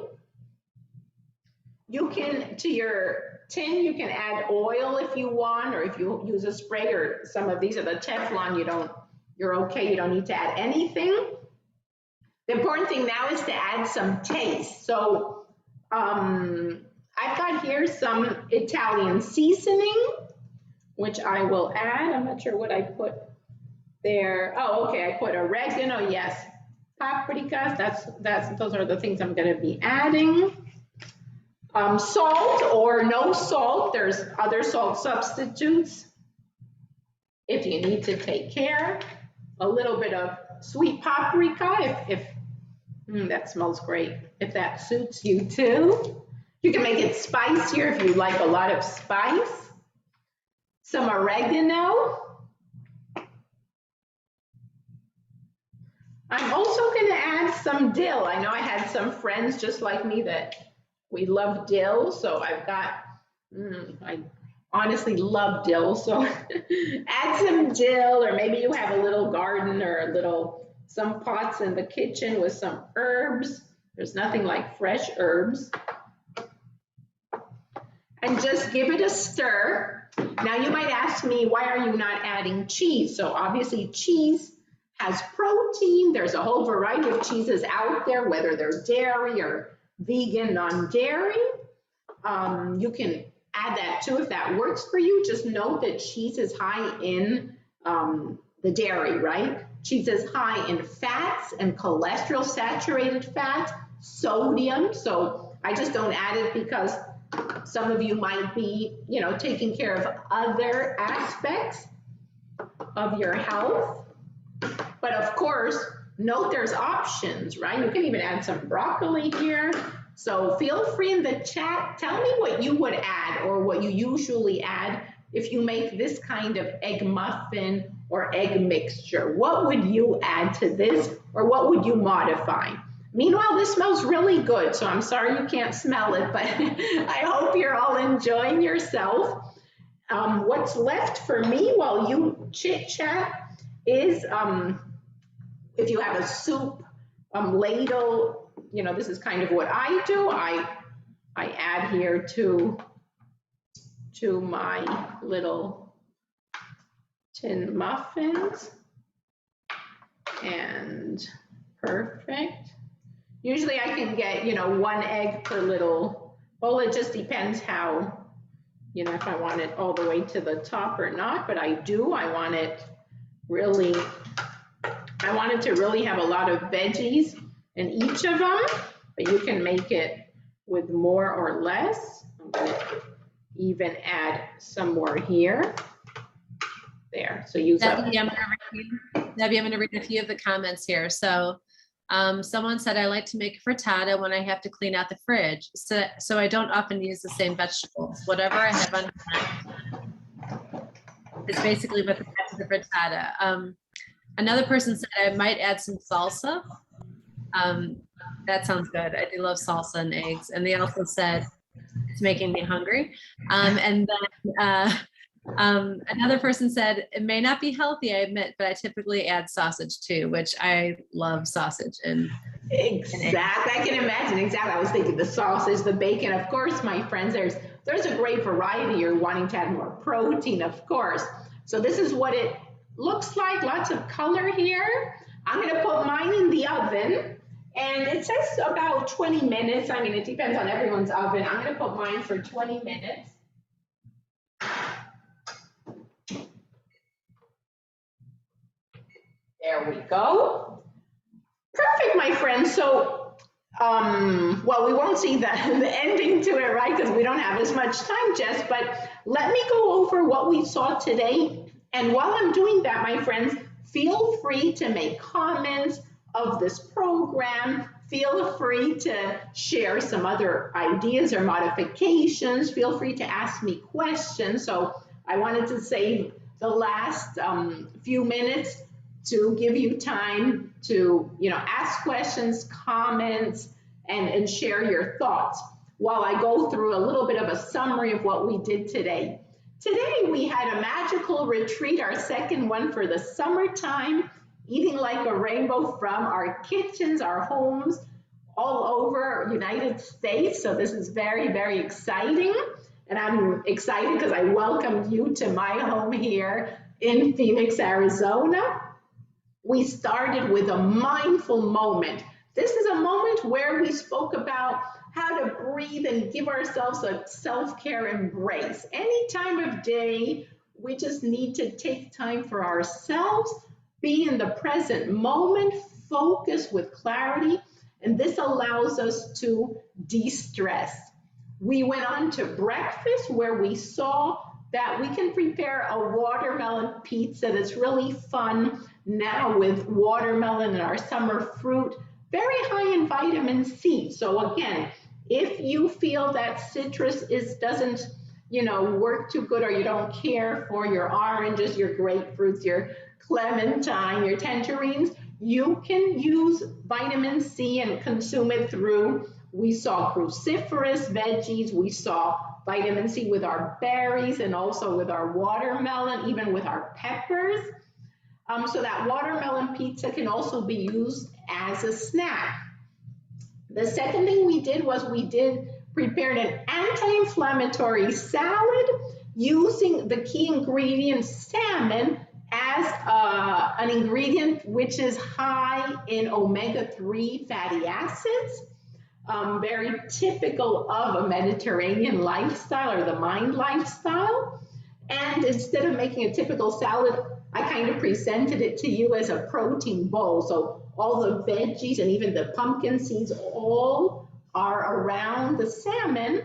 You can, to your tin, you can add oil if you want, or if you use a spray, or some of these are the Teflon, you're okay, you don't need to add anything. The important thing now is to add some taste. So I've got here some Italian seasoning, which I will add. I'm not sure what I put there. Oh, okay, I put oregano, yes. Paprika, those are the things I'm gonna be adding. Salt or no salt, there's other salt substitutes if you need to take care. A little bit of sweet paprika, if that smells great, if that suits you too. You can make it spicier if you like a lot of spice. Some oregano. I'm also going to add some dill. I know I had some friends just like me that we love dill, so I've got, I honestly love dill, so add some dill, or maybe you have a little garden or some pots in the kitchen with some herbs. There's nothing like fresh herbs. And just give it a stir. Now you might ask me, why are you not adding cheese? So obviously cheese has protein. There's a whole variety of cheeses out there, whether they're dairy or vegan, non-dairy. You can add that too if that works for you. Just note that cheese is high in the dairy, right? Cheese is high in fats and cholesterol, saturated fat, sodium. So I just don't add it because some of you might be, taking care of other aspects of your health. But of course, note there's options, right? You can even add some broccoli here. So feel free in the chat, tell me what you would add or what you usually add if you make this kind of egg muffin or egg mixture. What would you add to this, or what would you modify? Meanwhile, this smells really good, so I'm sorry you can't smell it, but I hope you're all enjoying yourself. What's left for me while you chit-chat is, if you have a soup ladle, this is kind of what I do. I add here to my little tin muffins, and perfect. Usually I can get, 1 egg per little bowl. It just depends how, if I want it all the way to the top or not, but I want it to really have a lot of veggies in each of them, but you can make it with more or less. I'm gonna even add some more here. There, so use up. Debbie, I'm gonna read a few of the comments here. So someone said, I like to make frittata when I have to clean out the fridge. So I don't often use the same vegetables. Whatever I have on hand is basically what the to the frittata. Another person said I might add some salsa. That sounds good. I do love salsa and eggs. And they also said it's making me hungry. And then another person said it may not be healthy, I admit, but I typically add sausage too, which I love sausage. Exactly, I can imagine. Exactly, I was thinking the sausage, the bacon. Of course, my friends, there's a great variety. You're wanting to add more protein, of course. So this is what it looks like. Lots of color here. I'm going to put mine in the oven, and it says about 20 minutes. I mean, it depends on everyone's oven. I'm going to put mine for 20 minutes. There we go. Perfect, my friend. So, well, we won't see the ending to it, right? Because we don't have as much time, Jess, but let me go over what we saw today. And while I'm doing that, my friends, feel free to make comments of this program. Feel free to share some other ideas or modifications. Feel free to ask me questions. So I wanted to save the last few minutes to give you time to, ask questions, comments, and share your thoughts while I go through a little bit of a summary of what we did today. Today we had a magical retreat, our second one for the summertime, eating like a rainbow from our kitchens, our homes, all over United States. So this is very, very exciting. And I'm excited because I welcomed you to my home here in Phoenix, Arizona. We started with a mindful moment. This is a moment where we spoke about how to breathe and give ourselves a self-care embrace. Any time of day, we just need to take time for ourselves, be in the present moment, focus with clarity, and this allows us to de-stress. We went on to breakfast where we saw that we can prepare a watermelon pizza that's really fun now with watermelon and our summer fruit, very high in vitamin C. So again, if you feel that citrus doesn't work too good, or you don't care for your oranges, your grapefruits, your clementine, your tangerines, you can use vitamin C and consume it through. We saw cruciferous veggies, we saw vitamin C with our berries and also with our watermelon, even with our peppers. So that watermelon pizza can also be used as a snack. The second thing we did was we prepared an anti-inflammatory salad using the key ingredient salmon as an ingredient which is high in omega-3 fatty acids, very typical of a Mediterranean lifestyle or the Mind lifestyle. And instead of making a typical salad, I kind of presented it to you as a protein bowl. So all the veggies and even the pumpkin seeds all are around the salmon.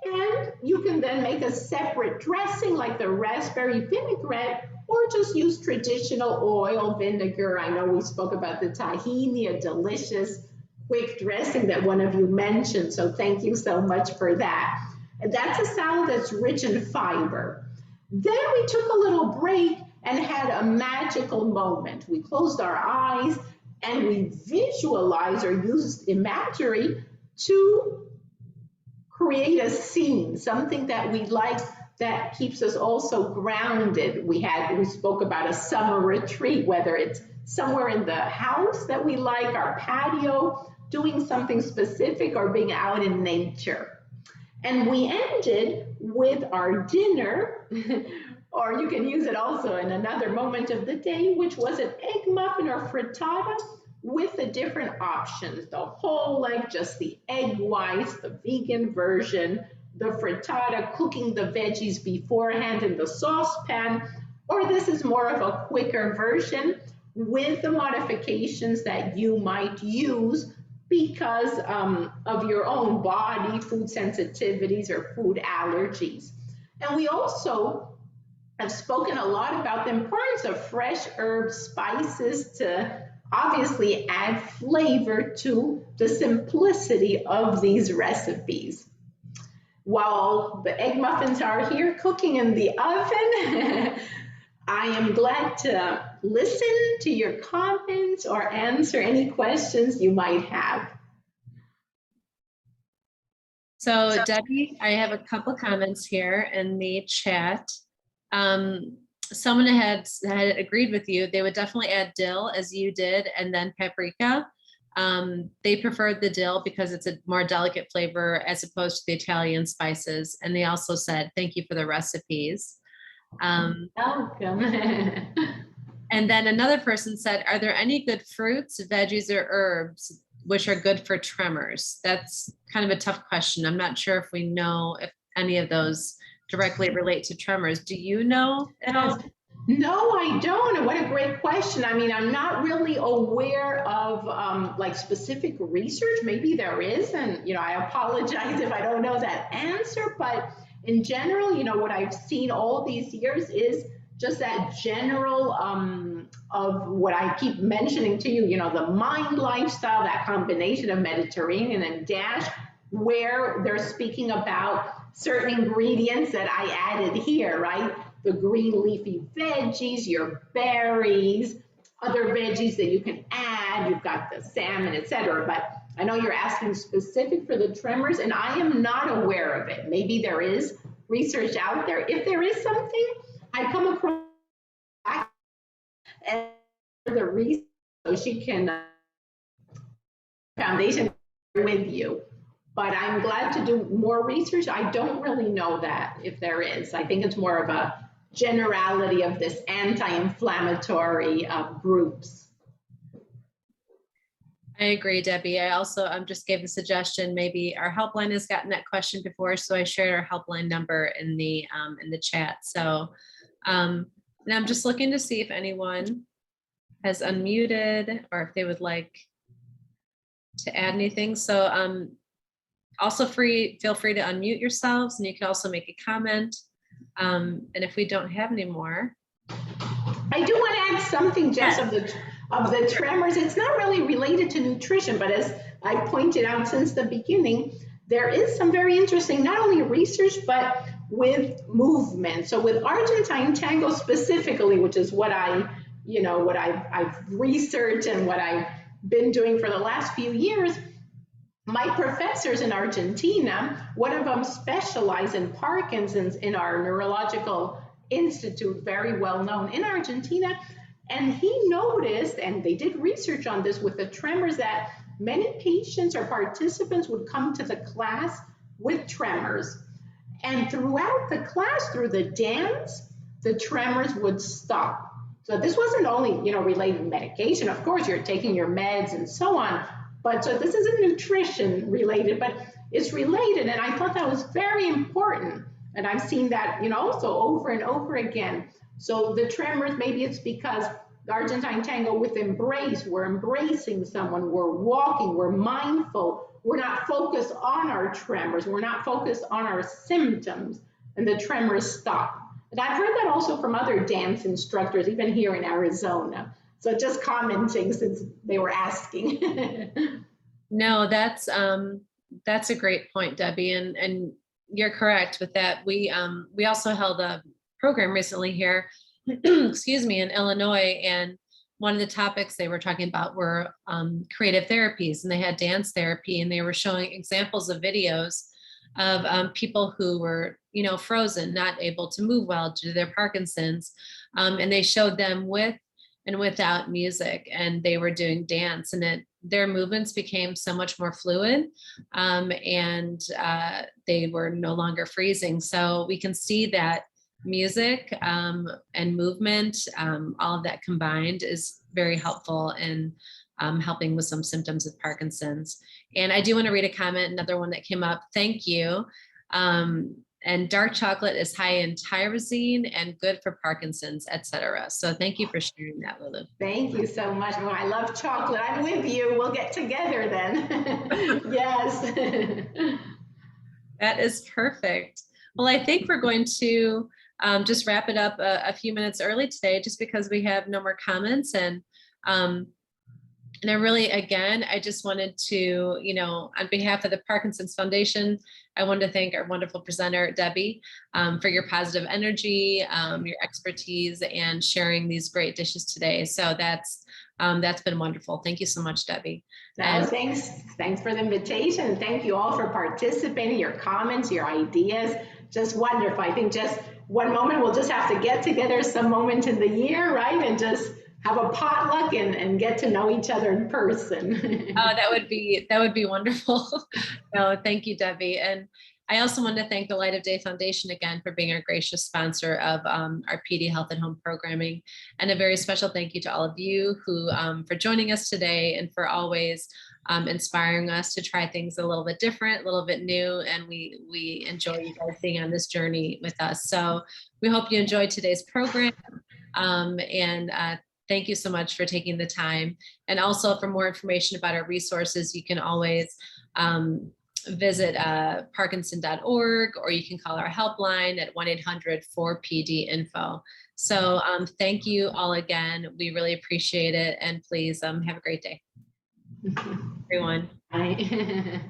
And you can then make a separate dressing like the raspberry vinaigrette, or just use traditional oil, vinegar. I know we spoke about the tahini, a delicious quick dressing that one of you mentioned. So thank you so much for that. And that's a salad that's rich in fiber. Then we took a little break and had a magical moment. We closed our eyes and we visualized or used imagery to create a scene, something that we like that keeps us also grounded. We spoke about a summer retreat, whether it's somewhere in the house that we like, our patio, doing something specific, or being out in nature. And we ended with our dinner, or you can use it also in another moment of the day, which was an egg muffin or frittata with the different options, the whole egg, just the egg whites, the vegan version, the frittata, cooking the veggies beforehand in the saucepan, or this is more of a quicker version with the modifications that you might use because of your own body, food sensitivities or food allergies. And we also have spoken a lot about the importance of fresh herbs, spices to obviously add flavor to the simplicity of these recipes. While the egg muffins are here cooking in the oven, I am glad to listen to your comments or answer any questions you might have. So Debbie, I have a couple comments here in the chat. Someone had agreed with you. They would definitely add dill as you did, and then paprika. They preferred the dill because it's a more delicate flavor as opposed to the Italian spices. And they also said, thank you for the recipes. Welcome. And then another person said, are there any good fruits, veggies, or herbs which are good for tremors? That's kind of a tough question. I'm not sure if we know if any of those directly relate to tremors. Do you know at all? No, I don't. And what a great question. I mean, I'm not really aware of like specific research. Maybe there is, and I apologize if I don't know that answer. But in general, what I've seen all these years is just that general of what I keep mentioning to you. The mind lifestyle, that combination of Mediterranean and DASH, where they're speaking about certain ingredients that I added here, right? The green leafy veggies, your berries, other veggies that you can add. You've got the salmon, etc. But I know you're asking specific for the tremors, and I am not aware of it. Maybe there is research out there. If there is something, I come across and the research so she can foundation with you. But I'm glad to do more research. I don't really know that if there is. I think it's more of a generality of this anti-inflammatory groups. I agree, Debbie. I also just gave the suggestion, maybe our helpline has gotten that question before, so I shared our helpline number in the chat. So and I'm just looking to see if anyone has unmuted or if they would like to add anything. So also feel free to unmute yourselves, and you can also make a comment. And if we don't have any more. I do want to add something, Jess, of the tremors. It's not really related to nutrition, but as I pointed out since the beginning, there is some very interesting, not only research, but with movement. So with Argentine tango specifically, which is what I've researched and what I've been doing for the last few years, my professors in Argentina, one of them specialized in Parkinson's in our neurological institute, very well known in Argentina. And he noticed, and they did research on this with the tremors, that many patients or participants would come to the class with tremors. And throughout the class, through the dance, the tremors would stop. So this wasn't only, related to medication. Of course, you're taking your meds and so on. But so this isn't nutrition related, but it's related. And I thought that was very important. And I've seen that, also over and over again. So the tremors, maybe it's because the Argentine tango with embrace, we're embracing someone, we're walking, we're mindful. We're not focused on our tremors. We're not focused on our symptoms, and the tremors stop. And I've heard that also from other dance instructors, even here in Arizona. So just commenting since they were asking. No, that's a great point, Debbie, and you're correct with that. We also held a program recently here, excuse me, in Illinois, and one of the topics they were talking about were creative therapies, and they had dance therapy, and they were showing examples of videos of people who were, frozen, not able to move well due to their Parkinson's, and they showed them with and without music, and they were doing dance, and their movements became so much more fluid, and they were no longer freezing. So we can see that music and movement, all of that combined, is very helpful in helping with some symptoms of Parkinson's. And I do want to read a comment, another one that came up. Thank you. And dark chocolate is high in tyrosine and good for Parkinson's, etc. So thank you for sharing that, Lulu. Thank you so much. Well, I love chocolate. I'm with you. We'll get together then. Yes. That is perfect. Well, I think we're going to just wrap it up a few minutes early today, just because we have no more comments. And I really, again, I just wanted to, on behalf of the Parkinson's Foundation, I wanted to thank our wonderful presenter, Debbie, for your positive energy, your expertise, and sharing these great dishes today. So that's been wonderful. Thank you so much, Debbie. No, thanks for the invitation. Thank you all for participating, your comments, your ideas. Just wonderful. I think just one moment, we'll just have to get together some moment in the year, right? And just have a potluck and get to know each other in person. Oh, that would be wonderful. No, thank you, Debbie. And I also want to thank the Light of Day Foundation again for being our gracious sponsor of our PD Health at Home programming. And a very special thank you to all of you who for joining us today and for always inspiring us to try things a little bit different, a little bit new. And we enjoy you guys being on this journey with us. So we hope you enjoyed today's program. Thank you so much for taking the time. And also for more information about our resources, you can always visit parkinson.org, or you can call our helpline at 1-800-4PD-INFO. So thank you all again. We really appreciate it. And please have a great day, everyone. Bye.